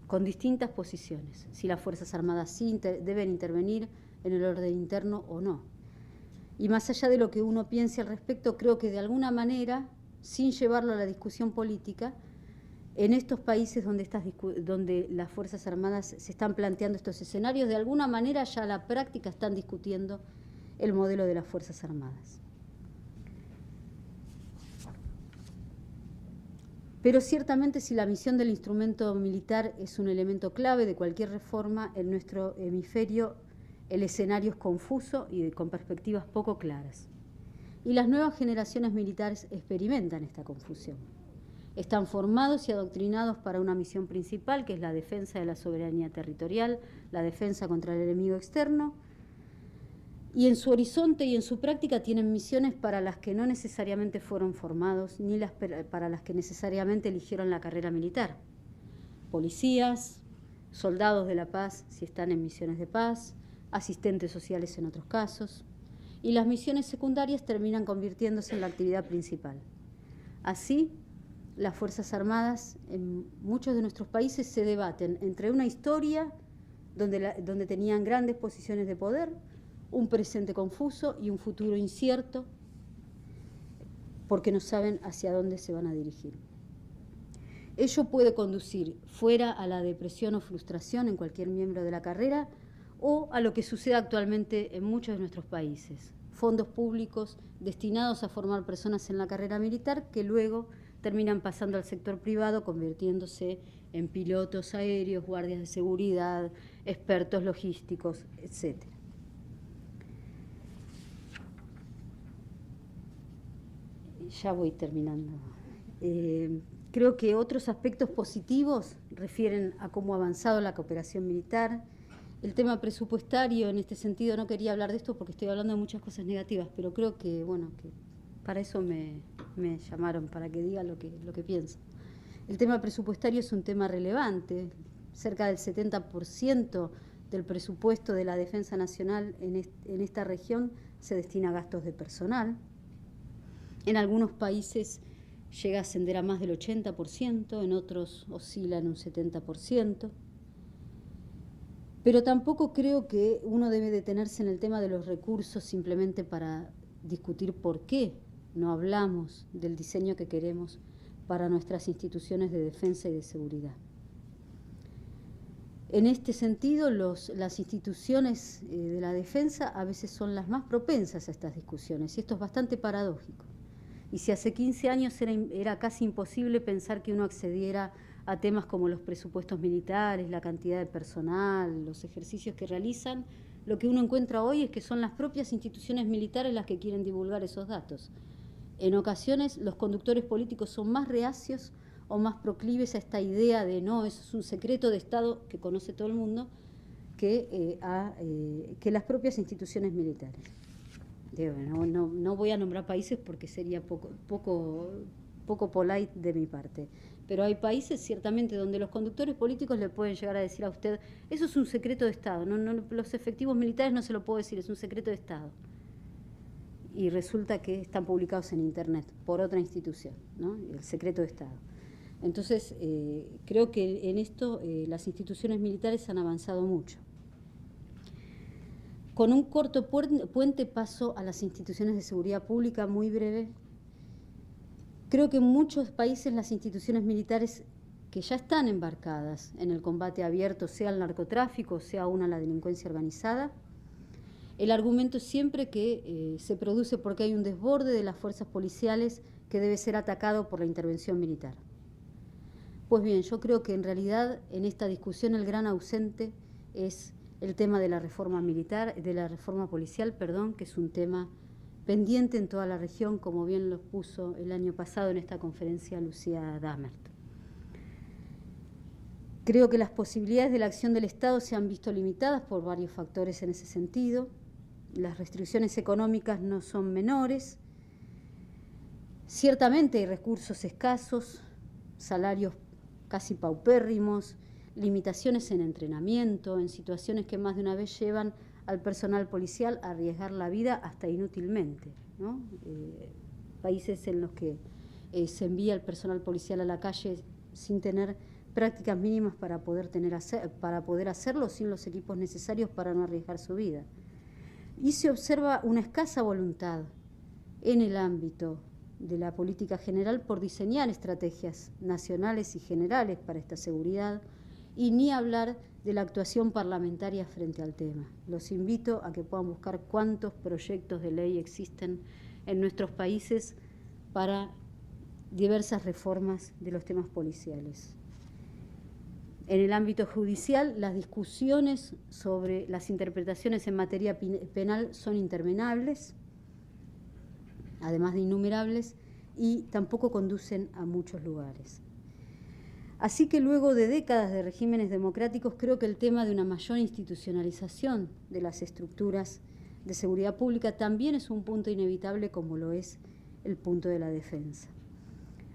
con distintas posiciones, si las Fuerzas Armadas sí deben intervenir en el orden interno o no. Y más allá de lo que uno piense al respecto, creo que de alguna manera, sin llevarlo a la discusión política, en estos países donde las Fuerzas Armadas se están planteando estos escenarios, de alguna manera ya a la práctica están discutiendo el modelo de las Fuerzas Armadas. Pero ciertamente si la misión del instrumento militar es un elemento clave de cualquier reforma, en nuestro hemisferio el escenario es confuso y con perspectivas poco claras. Y las nuevas generaciones militares experimentan esta confusión. Están formados y adoctrinados para una misión principal, que es la defensa de la soberanía territorial, la defensa contra el enemigo externo, y en su horizonte y en su práctica tienen misiones para las que no necesariamente fueron formados, ni para las que necesariamente eligieron la carrera militar. Policías, soldados de la paz si están en misiones de paz, asistentes sociales en otros casos, y las misiones secundarias terminan convirtiéndose en la actividad principal. Así, las Fuerzas Armadas en muchos de nuestros países se debaten entre una historia donde tenían grandes posiciones de poder, un presente confuso y un futuro incierto, porque no saben hacia dónde se van a dirigir. Ello puede conducir fuera a la depresión o frustración en cualquier miembro de la carrera o a lo que sucede actualmente en muchos de nuestros países, fondos públicos destinados a formar personas en la carrera militar que luego terminan pasando al sector privado, convirtiéndose en pilotos aéreos, guardias de seguridad, expertos logísticos, etc. Ya voy terminando. Creo que otros aspectos positivos refieren a cómo ha avanzado la cooperación militar. El tema presupuestario, en este sentido, no quería hablar de esto porque estoy hablando de muchas cosas negativas, pero creo que, bueno, que para eso me llamaron, para que diga lo que pienso. El tema presupuestario es un tema relevante. Cerca del 70% del presupuesto de la defensa nacional en esta región se destina a gastos de personal. En algunos países llega a ascender a más del 80%, en otros oscila en un 70%. Pero tampoco creo que uno debe detenerse en el tema de los recursos simplemente para discutir por qué no hablamos del diseño que queremos para nuestras instituciones de defensa y de seguridad. En este sentido, las instituciones de la defensa a veces son las más propensas a estas discusiones, y esto es bastante paradójico. Y si hace 15 años era casi imposible pensar que uno accediera a temas como los presupuestos militares, la cantidad de personal, los ejercicios que realizan, lo que uno encuentra hoy es que son las propias instituciones militares las que quieren divulgar esos datos. En ocasiones los conductores políticos son más reacios o más proclives a esta idea de no, eso es un secreto de Estado que conoce todo el mundo, que las propias instituciones militares. No voy a nombrar países porque sería poco polite de mi parte, pero hay países ciertamente donde los conductores políticos le pueden llegar a decir a usted, eso es un secreto de Estado, los efectivos militares no se lo puedo decir, es un secreto de Estado. Y resulta que están publicados en Internet por otra institución, ¿no? El secreto de Estado. Entonces, creo que en esto las instituciones militares han avanzado mucho. Con un corto puente paso a las instituciones de seguridad pública, muy breve. Creo que en muchos países las instituciones militares que ya están embarcadas en el combate abierto, sea el narcotráfico, sea aún a la delincuencia organizada, el argumento es siempre que se produce porque hay un desborde de las fuerzas policiales que debe ser atacado por la intervención militar. Pues bien, yo creo que en realidad en esta discusión el gran ausente es el tema de la reforma militar, de la reforma policial, que es un tema pendiente en toda la región, como bien lo puso el año pasado en esta conferencia Lucía Damert. Creo que las posibilidades de la acción del Estado se han visto limitadas por varios factores en ese sentido. Las restricciones económicas no son menores. Ciertamente hay recursos escasos, salarios casi paupérrimos, limitaciones en entrenamiento, en situaciones que más de una vez llevan al personal policial a arriesgar la vida hasta inútilmente, ¿no? Países en los que se envía el personal policial a la calle sin tener prácticas mínimas para poder hacerlo, sin los equipos necesarios para no arriesgar su vida. Y se observa una escasa voluntad en el ámbito de la política general por diseñar estrategias nacionales y generales para esta seguridad, y ni hablar de la actuación parlamentaria frente al tema. Los invito a que puedan buscar cuántos proyectos de ley existen en nuestros países para diversas reformas de los temas policiales. En el ámbito judicial, las discusiones sobre las interpretaciones en materia penal son interminables, además de innumerables, y tampoco conducen a muchos lugares. Así que luego de décadas de regímenes democráticos, creo que el tema de una mayor institucionalización de las estructuras de seguridad pública también es un punto inevitable, como lo es el punto de la defensa.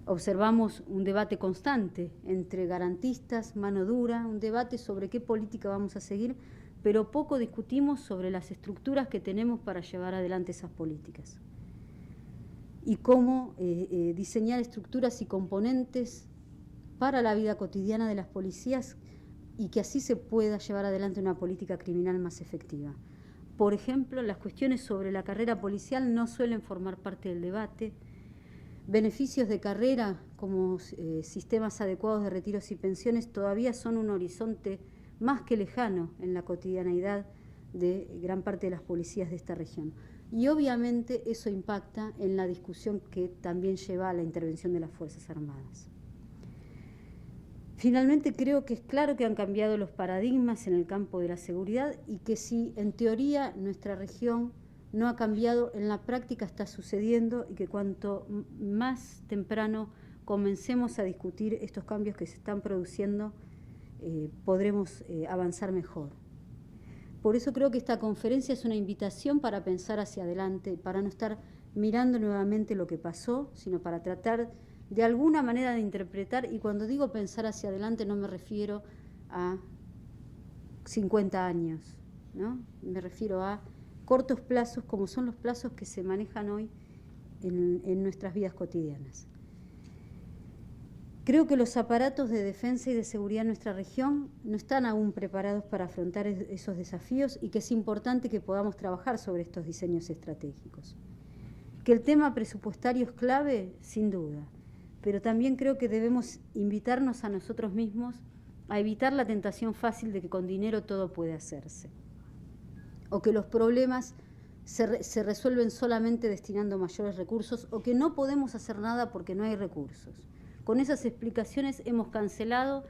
Observamos un debate constante entre garantistas, mano dura, un debate sobre qué política vamos a seguir, pero poco discutimos sobre las estructuras que tenemos para llevar adelante esas políticas y cómo diseñar estructuras y componentes para la vida cotidiana de las policías y que así se pueda llevar adelante una política criminal más efectiva. Por ejemplo, las cuestiones sobre la carrera policial no suelen formar parte del debate. Beneficios de carrera como sistemas adecuados de retiros y pensiones todavía son un horizonte más que lejano en la cotidianeidad de gran parte de las policías de esta región. Y obviamente eso impacta en la discusión que también lleva a la intervención de las Fuerzas Armadas. Finalmente, creo que es claro que han cambiado los paradigmas en el campo de la seguridad y que si en teoría nuestra región no ha cambiado, en la práctica está sucediendo, y que cuanto más temprano comencemos a discutir estos cambios que se están produciendo, podremos avanzar mejor. Por eso creo que esta conferencia es una invitación para pensar hacia adelante, para no estar mirando nuevamente lo que pasó, sino para tratar de alguna manera de interpretar, y cuando digo pensar hacia adelante no me refiero a 50 años, ¿no? Me refiero a cortos plazos como son los plazos que se manejan hoy en nuestras vidas cotidianas. Creo que los aparatos de defensa y de seguridad en nuestra región no están aún preparados para afrontar esos desafíos y que es importante que podamos trabajar sobre estos diseños estratégicos. Que el tema presupuestario es clave, sin duda, pero también creo que debemos invitarnos a nosotros mismos a evitar la tentación fácil de que con dinero todo puede hacerse, o que los problemas se resuelven solamente destinando mayores recursos, o que no podemos hacer nada porque no hay recursos. Con esas explicaciones hemos cancelado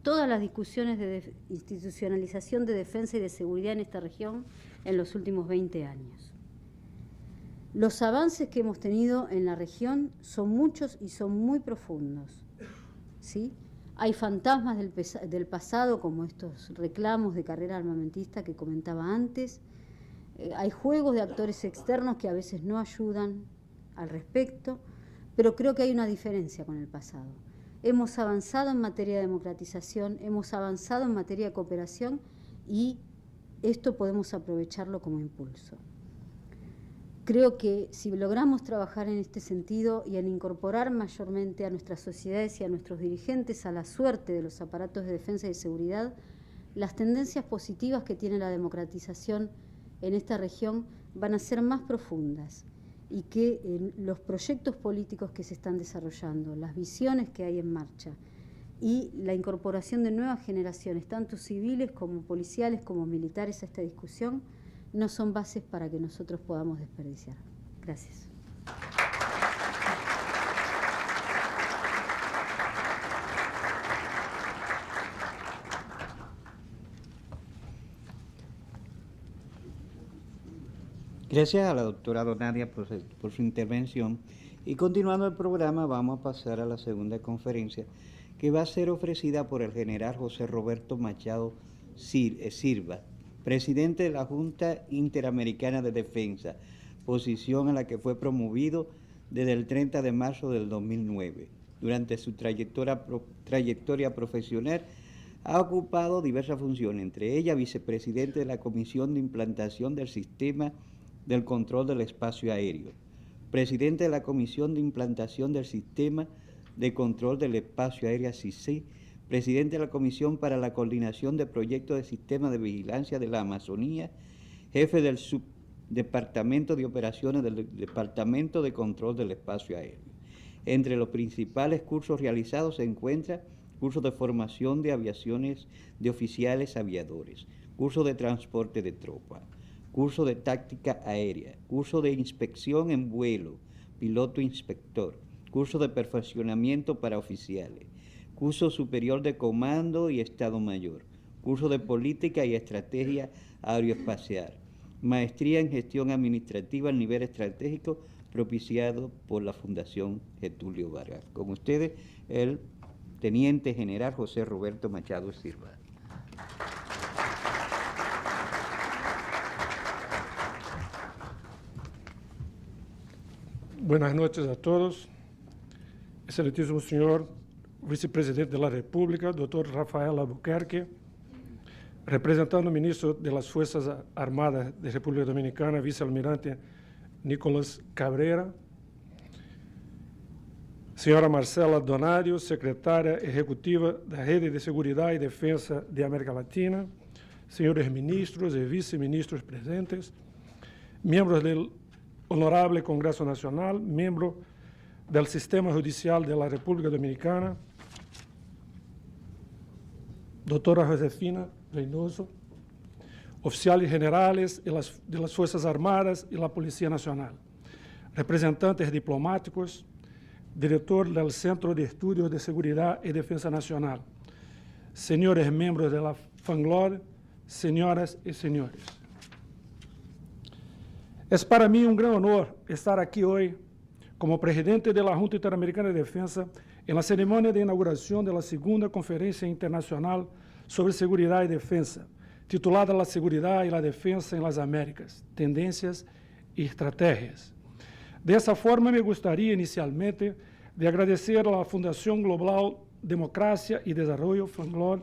todas las discusiones de institucionalización de defensa y de seguridad en esta región en los últimos 20 años. Los avances que hemos tenido en la región son muchos y son muy profundos, ¿sí? Hay fantasmas del pasado, como estos reclamos de carrera armamentista que comentaba antes. Hay juegos de actores externos que a veces no ayudan al respecto, pero creo que hay una diferencia con el pasado. Hemos avanzado en materia de democratización, hemos avanzado en materia de cooperación, y esto podemos aprovecharlo como impulso. Creo que si logramos trabajar en este sentido y en incorporar mayormente a nuestras sociedades y a nuestros dirigentes a la suerte de los aparatos de defensa y de seguridad, las tendencias positivas que tiene la democratización en esta región van a ser más profundas, y que los proyectos políticos que se están desarrollando, las visiones que hay en marcha y la incorporación de nuevas generaciones, tanto civiles como policiales como militares, a esta discusión, no son bases para que nosotros podamos desperdiciar. Gracias. Gracias a la doctora Donadia por su intervención. Y continuando el programa, vamos a pasar a la segunda conferencia, que va a ser ofrecida por el general José Roberto Machado Silva, presidente de la Junta Interamericana de Defensa, posición a la que fue promovido desde el 30 de marzo del 2009. Durante su trayectoria profesional Ha ocupado diversas funciones, entre ellas vicepresidente de la Comisión de Implantación del Sistema del Control del Espacio Aéreo, presidente de la Comisión de Implantación del Sistema de Control del Espacio Aéreo (SISI), presidente de la Comisión para la Coordinación de Proyectos de Sistema de Vigilancia de la Amazonía, jefe del Subdepartamento de Operaciones del Departamento de Control del Espacio Aéreo. Entre los principales cursos realizados se encuentra cursos de formación de aviaciones de oficiales aviadores, curso de transporte de tropa, curso de táctica aérea, curso de inspección en vuelo, piloto inspector, curso de perfeccionamiento para oficiales, curso superior de comando y Estado Mayor, curso de política y estrategia aeroespacial, maestría en gestión administrativa a nivel estratégico propiciado por la Fundación Getúlio Vargas. Con ustedes, el Teniente General José Roberto Machado Silva. Buenas noches a todos. Excelentíssimo senhor vice-presidente da República, Dr. Rafael Albuquerque, representando o ministro das Forças Armadas da República Dominicana, vice-almirante Nicolás Cabrera, senhora Marcela Donádio, secretária executiva da Rede de Seguridade e Defesa de América Latina, senhores ministros e vice-ministros presentes, membros do Honorável Congresso Nacional, membro do Sistema Judicial da República Dominicana, doutora Josefina Reynoso, oficiais generais de las Forças Armadas e da Polícia Nacional, representantes diplomáticos, diretor do Centro de Estudos de Seguridade e Defesa Nacional, senhores membros da FANGLOD, senhoras e senhores. É para mim um grande honor estar aqui hoje como presidente da Junta Interamericana de Defesa na cerimônia de inauguração da segunda Conferência Internacional sobre Seguridade e Defesa, titulada La Seguridad y la Defensa en las Américas, Tendências e Estratégias. Dessa forma, me gostaria inicialmente de agradecer à Fundação Global Democracia e Desarrollo, FANGLOD,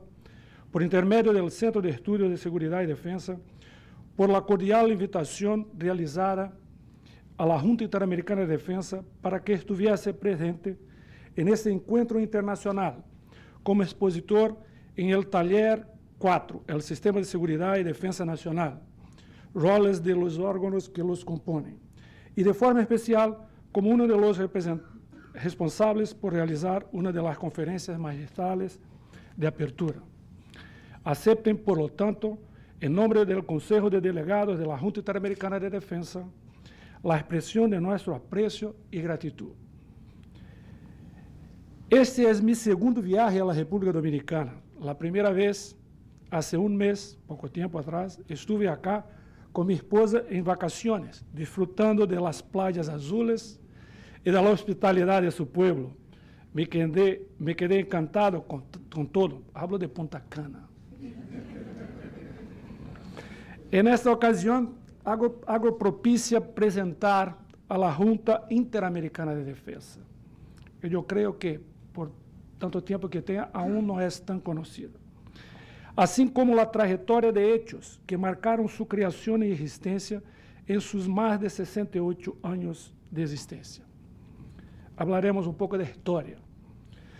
por intermédio do Centro de Estudos de Seguridade e Defesa, por la cordial invitação realizada à Junta Interamericana de Defesa para que estivesse presente nesse encontro internacional como expositor em el taller 4, el Sistema de Seguridad y Defensa Nacional, roles de los órganos que los componen, y de forma especial como uno de los responsables por realizar una de las conferencias magistrales de apertura. Acepten, por lo tanto, en nombre del Consejo de Delegados de la Junta Interamericana de Defensa, la expresión de nuestro aprecio y gratitud. Este es mi segundo viaje a la República Dominicana. La primera vez, hace un mes, poco tiempo atrás, estuve acá con mi esposa en vacaciones, disfrutando de las playas azules y de la hospitalidad de su pueblo. Me quedé encantado con todo. Hablo de Punta Cana. En esta ocasión, hago propicia apresentar a la Junta Interamericana de Defesa, que yo creo que, por tanto tiempo que tenha, aún não é tão conhecida. Assim como a trajetória de hechos que marcaram sua criação e existência em seus mais de 68 anos de existência. Hablaremos um pouco da história.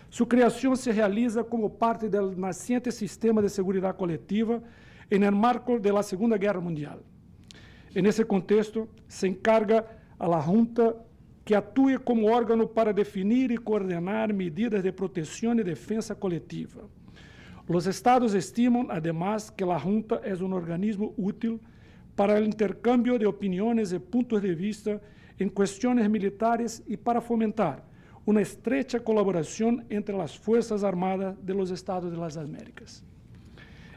Sua criação se realiza como parte do nascente sistema de segurança coletiva en el marco da Segunda Guerra Mundial. Nesse contexto, se encarga a la Junta que atue como órgão para definir e coordenar medidas de proteção e defesa coletiva. Os Estados estimam, además, que a Junta é um organismo útil para o intercâmbio de opiniões e pontos de vista em questões militares e para fomentar uma estreita colaboração entre as Forças Armadas de los Estados de las Américas.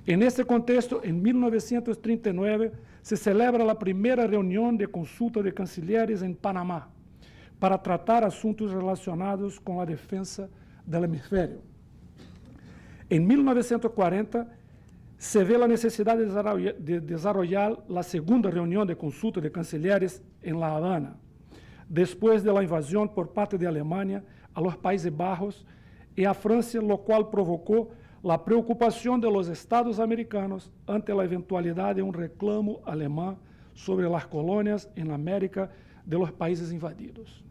Neste contexto, em 1939, se celebra a primeira reunião de consulta de cancilleres em Panamá, para tratar assuntos relacionados com a defesa do hemisfério. Em 1940, se vê a necessidade de desenvolver a segunda reunião de consulta de cancilleres em La Habana, depois da invasão por parte da Alemanha a los Países Bajos e a França, lo qual provocou la preocupación de los estados americanos ante la eventualidad de un reclamo alemán sobre las colonias en América de los países invadidos.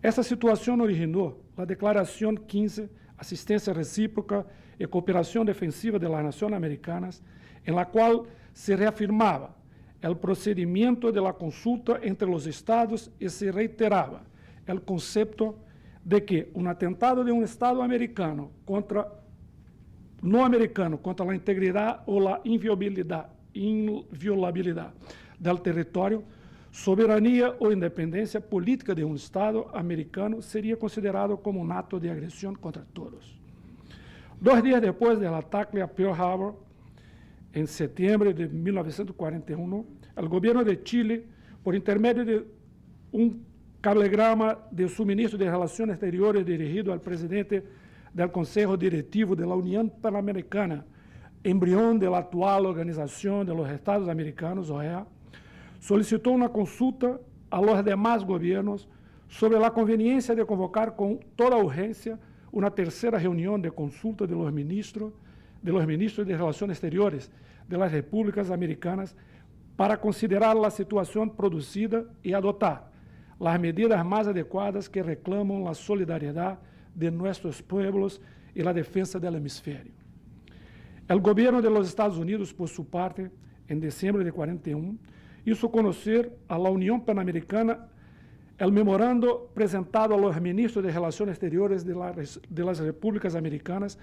Esta situación originó la Declaración 15, Asistencia Recíproca y Cooperación Defensiva de las Naciones Americanas, en la cual se reafirmaba el procedimiento de la consulta entre los estados y se reiteraba el concepto de que un atentado de un estado americano no americano contra la integridad o la inviolabilidad del territorio, soberanía o independencia política de un estado americano sería considerado como un acto de agresión contra todos. 2 días después del ataque a Pearl Harbor, en septiembre de 1941, el gobierno de Chile, por intermedio de un cablegrama de su ministro de Relaciones Exteriores dirigido al presidente del Consejo Directivo de la Unión Panamericana, embrión de la actual Organización de los Estados Americanos, OEA, solicitó una consulta a los demás gobiernos sobre la conveniencia de convocar con toda urgencia una tercera reunión de consulta de los ministros de Relaciones Exteriores de las Repúblicas Americanas para considerar la situación producida y adoptar las medidas más adecuadas que reclaman la solidaridad de nuestros pueblos y la defensa del hemisferio. El gobierno de los Estados Unidos, por su parte, en diciembre de 41, hizo conocer a la Unión Panamericana el memorando presentado a los ministros de Relaciones Exteriores de las Repúblicas Americanas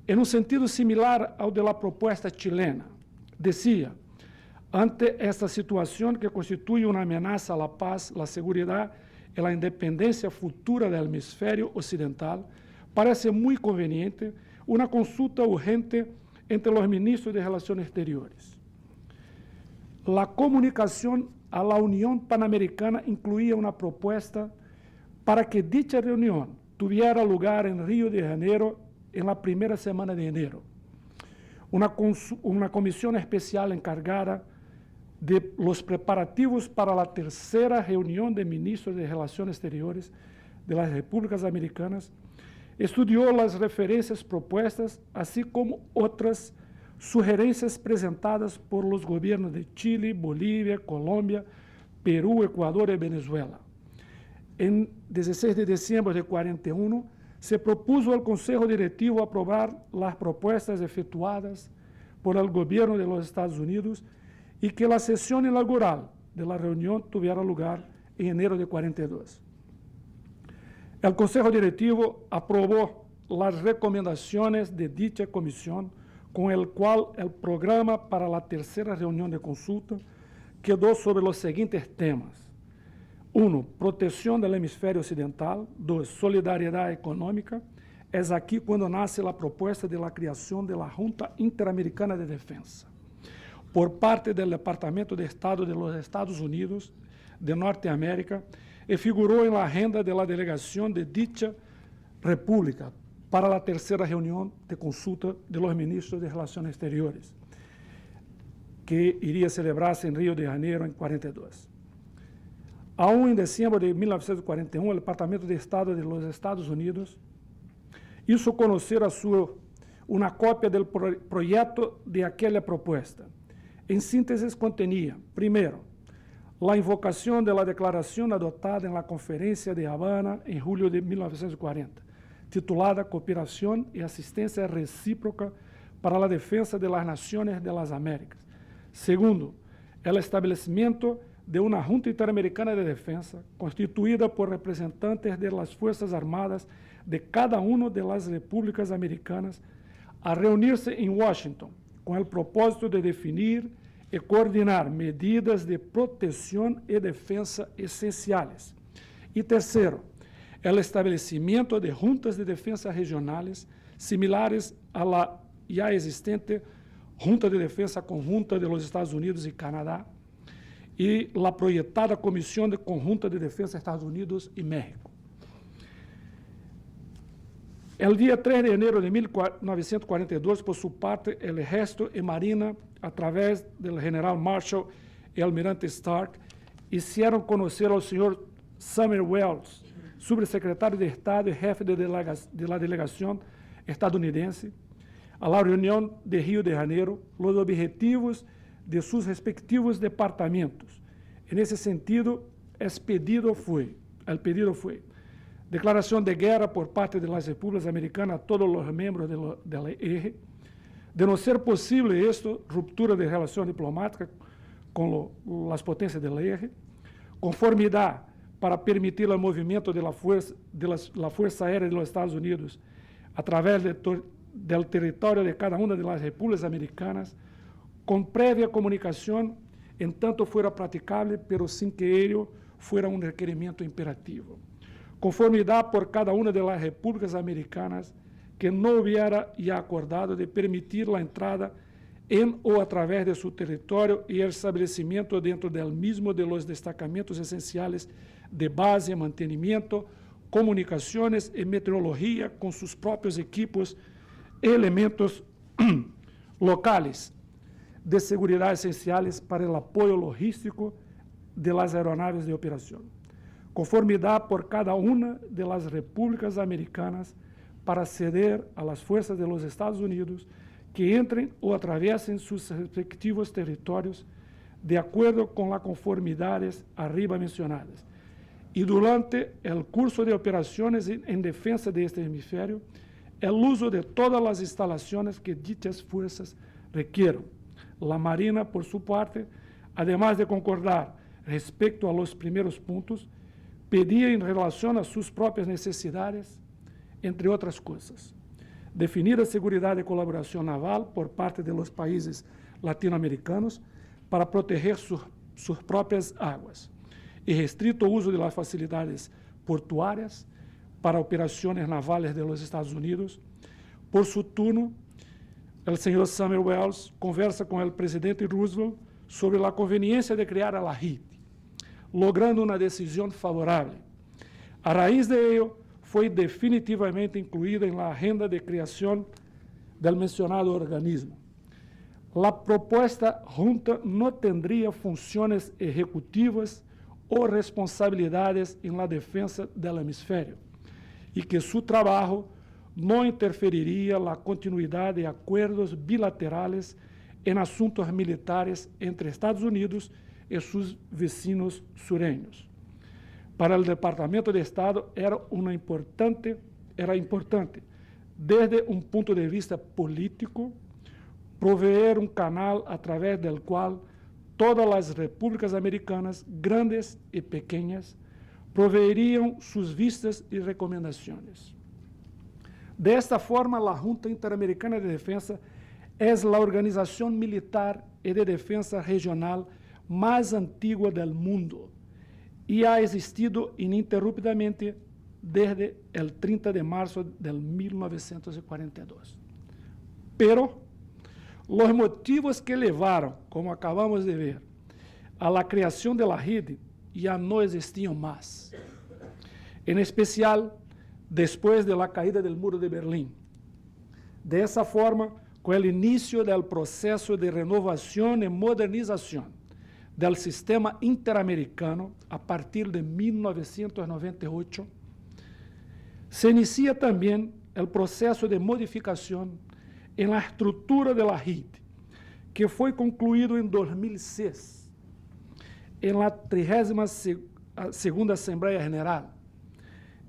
en un sentido similar al de la propuesta chilena. Decía: ante esta situación que constituye una amenaza a la paz, la seguridad y la independencia futura del hemisferio occidental, parece muy conveniente una consulta urgente entre los ministros de Relaciones Exteriores. La comunicación a la Unión Panamericana incluía una propuesta para que dicha reunión tuviera lugar en Río de Janeiro en la primera semana de enero. Una comisión especial encargada de los preparativos para la tercera reunión de ministros de Relaciones Exteriores de las Repúblicas Americanas estudió las referencias propuestas, así como otras sugerencias presentadas por los gobiernos de Chile, Bolivia, Colombia, Perú, Ecuador y Venezuela. En 16 de diciembre de 41, se propuso al Consejo Directivo aprobar las propuestas efectuadas por el gobierno de los Estados Unidos y que la sesión inaugural de la reunión tuviera lugar en enero de 42. El Consejo Directivo aprobó las recomendaciones de dicha comisión, con el cual el programa para la tercera reunión de consulta quedó sobre los siguientes temas: 1. Protección del hemisferio occidental. 2. Solidariedad económica. Es aquí cuando nace la propuesta de la creación de la Junta Interamericana de Defensa por parte del Departamento de Estado de los Estados Unidos de Norteamérica y figuró en la agenda de la delegación de dicha república para la tercera reunión de consulta de los ministros de Relaciones Exteriores, que iría a celebrarse en Río de Janeiro en 42. Aún en diciembre de 1941, el Departamento de Estado de los Estados Unidos hizo conocer una copia del proyecto de aquella propuesta. En síntesis, contenía, primero, la invocación de la declaración adoptada en la Conferencia de Habana en julio de 1940, titulada Cooperación y Asistencia Recíproca para la Defensa de las Naciones de las Américas. Segundo, el establecimiento de una Junta Interamericana de Defensa, constituida por representantes de las Fuerzas Armadas de cada una de las repúblicas americanas, a reunirse en Washington con el propósito de definir y coordinar medidas de protección y defensa esenciales. Y tercero, el establecimiento de juntas de defensa regionales similares a la ya existente Junta de Defensa Conjunta de los Estados Unidos y Canadá y la proyectada Comisión de Conjunta de Defensa Estados Unidos y México. El día 3 de enero de 1942, por su parte, el Ejército y Marina, a través del general Marshall y almirante Stark, hicieron conocer al señor Sumner Welles, subsecretario de Estado y jefe de la delegación estadounidense, a la reunión de Río de Janeiro los objetivos de sus respectivos departamentos. En ese sentido, el pedido fue declaración de guerra por parte de las repúblicas americanas a todos los miembros de la eje. De no ser posible esto, ruptura de relación diplomática con las potencias del eje. Conformidad para permitir el movimiento de la Fuerza Aérea de los Estados Unidos a través del territorio de cada una de las repúblicas americanas, con previa comunicación, en tanto fuera practicable, pero sin que ello fuera un requerimiento imperativo. Conformidad por cada una de las repúblicas americanas que no hubiera ya acordado de permitir la entrada en o a través de su territorio y el establecimiento dentro del mismo de los destacamentos esenciales de base, mantenimiento, comunicaciones y meteorología con sus propios equipos y elementos locales de seguridad esenciales para el apoyo logístico de las aeronaves de operación. Conformidad por cada una de las repúblicas americanas para ceder a las fuerzas de los Estados Unidos que entren o atraviesen sus respectivos territorios de acuerdo con las conformidades arriba mencionadas. Y durante el curso de operaciones en defensa de este hemisferio, el uso de todas las instalaciones que dichas fuerzas requieran. La Marina, por su parte, además de concordar respecto a los primeros puntos, pedía en relación a sus propias necesidades, entre otras cosas, definir a seguridad de colaboración naval por parte de los países latinoamericanos para proteger sus propias aguas, y restrito uso de las facilidades portuarias para operaciones navales de los Estados Unidos. Por su turno, el señor Samuel Wells conversa con el presidente Roosevelt sobre la conveniencia de crear a la HIT, logrando una decisión favorable. A raíz de ello, fue definitivamente incluida en la agenda de creación del mencionado organismo. La propuesta junta no tendría funciones ejecutivas o responsabilidades en la defensa del hemisferio, y que su trabajo no interferiría la continuidad de acuerdos bilaterales en asuntos militares entre Estados Unidos y sus vecinos sureños. Para el Departamento de Estado era importante, desde un punto de vista político, proveer un canal a través del cual todas las repúblicas americanas, grandes y pequeñas, proveerían sus vistas y recomendaciones. De esta forma, la Junta Interamericana de Defensa es la organización militar y de defensa regional más antigua del mundo y ha existido ininterrumpidamente desde el 30 de marzo de 1942. Pero los motivos que llevaron, como acabamos de ver, a la creación de la red ya no existían más. En especial, después de la caída del muro de Berlín. De esa forma, con el inicio del proceso de renovación y modernización del sistema interamericano a partir de 1998, se inicia también el proceso de modificación en la estructura de la red, que fue concluido en 2006, en la 32ª Asamblea General.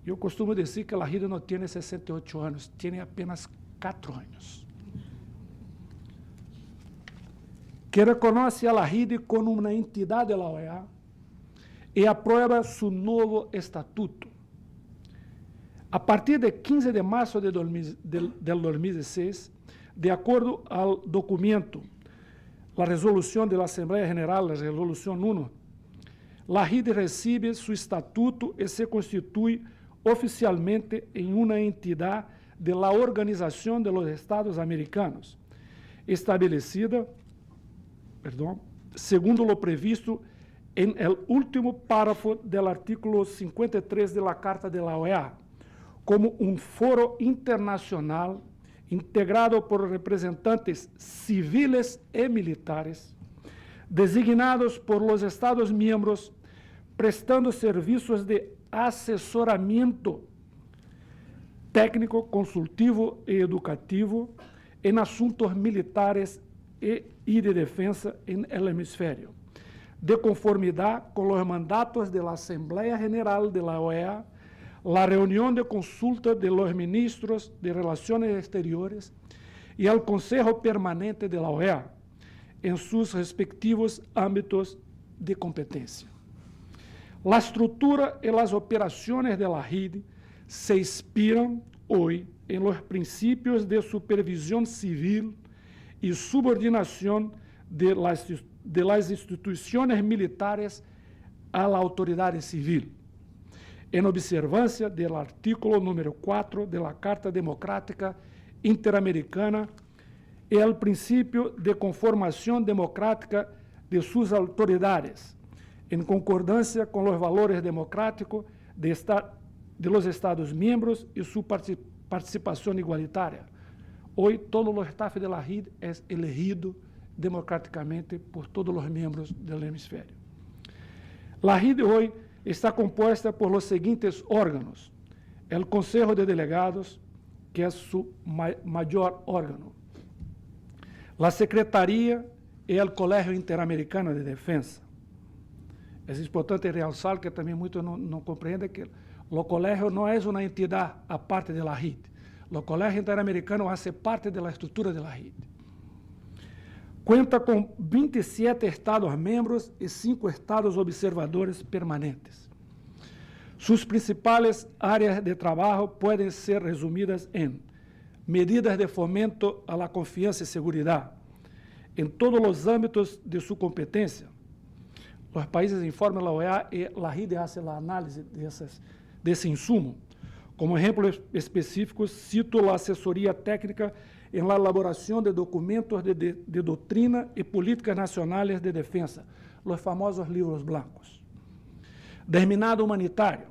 Yo costumo decir que la red no tiene 68 años, tiene apenas 4 años. Que reconoce a la red como una entidad de la OEA y aprueba su nuevo estatuto. A partir de 15 de marzo del 2016, de acuerdo al documento, la resolución de la Asamblea General, la resolución 1, la red recibe su estatuto y se constituye oficialmente en una entidad de la Organización de los Estados Americanos, establecida, segundo lo previsto en el último párrafo del artículo 53 de la Carta de la OEA, como un foro internacional integrado por representantes civiles y militares, designados por los Estados miembros, prestando servicios de asesoramiento técnico, consultivo y educativo en asuntos militares y de defensa en el hemisferio, de conformidad con los mandatos de la Asamblea General de la OEA, la reunión de consulta de los ministros de Relaciones Exteriores y el Consejo Permanente de la OEA, en sus respectivos ámbitos de competencia. La estructura y las operaciones de la JID se inspiran hoy en los principios de supervisión civil y subordinación de las instituciones militares a la autoridad civil, en observancia del artículo número 4 de la Carta Democrática Interamericana y el principio de conformación democrática de sus autoridades, en concordancia con los valores democráticos de los Estados miembros y su participación igualitaria. Hoy, todos los staff de la JID es elegido democráticamente por todos los miembros del hemisferio. La JID hoy está compuesta por los siguientes órganos: el Consejo de Delegados, que es su mayor órgano, la Secretaría y el Colegio Interamericano de Defensa. Es importante realzar que también muchos no comprenden que el colegio no es una entidad aparte de la JID. El Colegio Interamericano hace parte de la estructura de la JID. Cuenta con 27 Estados miembros y 5 Estados observadores permanentes. Sus principales áreas de trabajo pueden ser resumidas en medidas de fomento a la confianza y seguridad en todos los ámbitos de su competencia. Los países informan la OEA y la JID hace la análisis de ese insumo. Como ejemplos específicos, cito la asesoría técnica en la elaboración de documentos de doctrina y políticas nacionales de defensa, los famosos libros blancos. Desminado humanitario,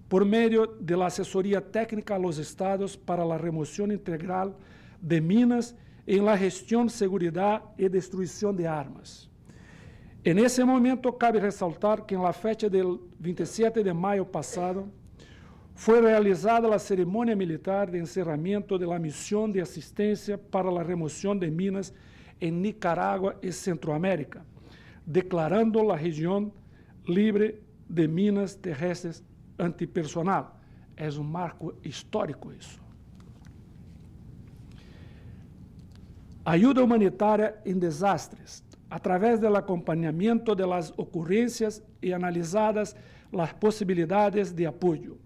por medio de la asesoría técnica a los estados para la remoción integral de minas en la gestión, seguridad y destrucción de armas. En ese momento, cabe resaltar que en la fecha del 27 de mayo pasado, fue realizada la ceremonia militar de encerramiento de la misión de asistencia para la remoción de minas en Nicaragua y Centroamérica, declarando la región libre de minas terrestres antipersonal. Es un marco histórico eso. Ayuda humanitaria en desastres, a través del acompañamiento de las ocurrencias y analizadas las posibilidades de apoyo.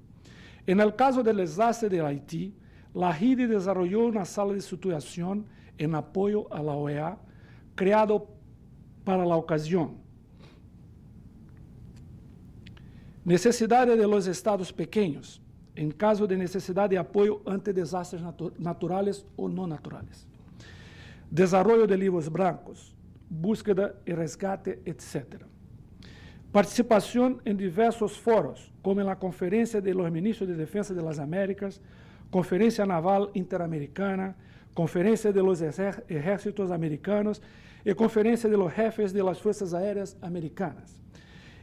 En el caso del desastre de Haití, la JID desarrolló una sala de situación en apoyo a la OEA, creado para la ocasión. Necesidades de los estados pequeños, en caso de necesidad de apoyo ante desastres naturales o no naturales. Desarrollo de libros blancos, búsqueda y resgate, etc. Participación en diversos foros, como en la Conferencia de los Ministros de Defensa de las Américas, Conferencia Naval Interamericana, Conferencia de los Ejércitos Americanos y Conferencia de los Jefes de las Fuerzas Aéreas Americanas.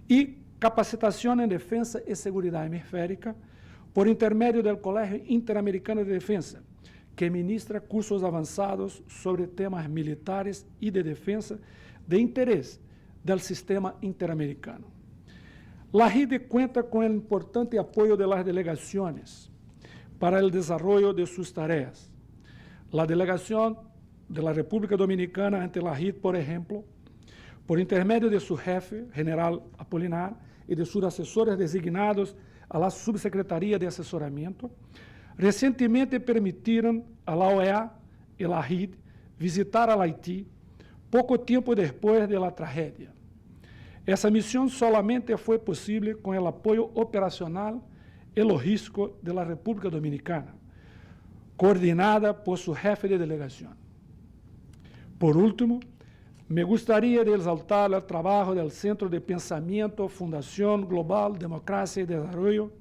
Y capacitación en defensa y seguridad hemisférica por intermedio del Colegio Interamericano de Defensa, que ministra cursos avanzados sobre temas militares y de defensa de interés del sistema interamericano. La JID cuenta con el importante apoyo de las delegaciones para el desarrollo de sus tareas. La delegación de la República Dominicana ante la JID, por ejemplo, por intermedio de su jefe, general Apolinar, y de sus asesores designados a la Subsecretaría de Asesoramiento, recientemente permitieron a la OEA y la JID visitar a Haití poco tiempo después de la tragedia. Esa misión solamente fue posible con el apoyo operacional y logístico de la República Dominicana, coordinada por su jefe de delegación. Por último, me gustaría resaltar el trabajo del Centro de Pensamiento Fundación Global, Democracia y Desarrollo,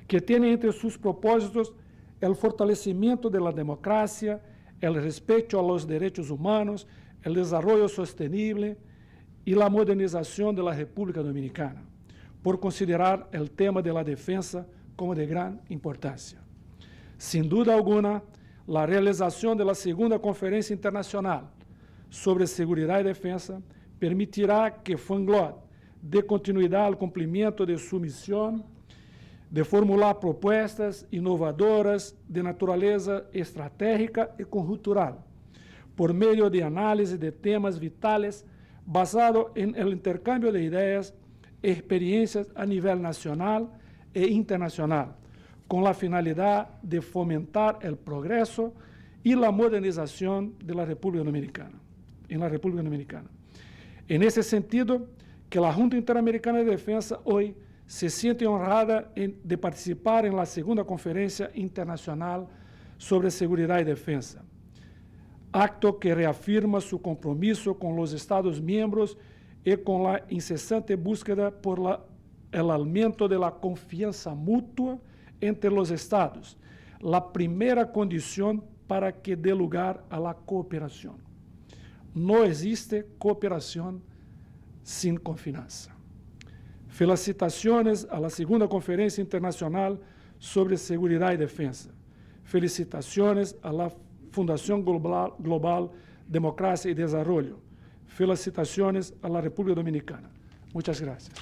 que tiene entre sus propósitos el fortalecimiento de la democracia, el respeto a los derechos humanos, el desarrollo sostenible y la modernización de la República Dominicana, por considerar el tema de la defensa como de gran importancia. Sin duda alguna, la realización de la segunda Conferencia Internacional sobre Seguridad y Defensa permitirá que FUNGLOD dê continuidade ao cumprimento de sua missão de formular propostas inovadoras de natureza estratégica e conjuntural, por meio de análise de temas vitais basado em el intercâmbio de ideias e experiências a nível nacional e internacional, com a finalidade de fomentar o progresso e a modernização da República Dominicana, En ese sentido, que la Junta Interamericana de Defensa hoy se siente honrada de participar en la segunda Conferencia Internacional sobre Seguridad y Defensa, acto que reafirma su compromiso con los Estados miembros y con la incesante búsqueda por el aumento de la confianza mutua entre los Estados, la primera condición para que dé lugar a la cooperación. No existe cooperación sin confianza. Felicitaciones a la segunda Conferencia Internacional sobre Seguridad y Defensa. Felicitaciones a la Fundación Global Democracia y Desarrollo. Felicitaciones a la República Dominicana. Muchas gracias.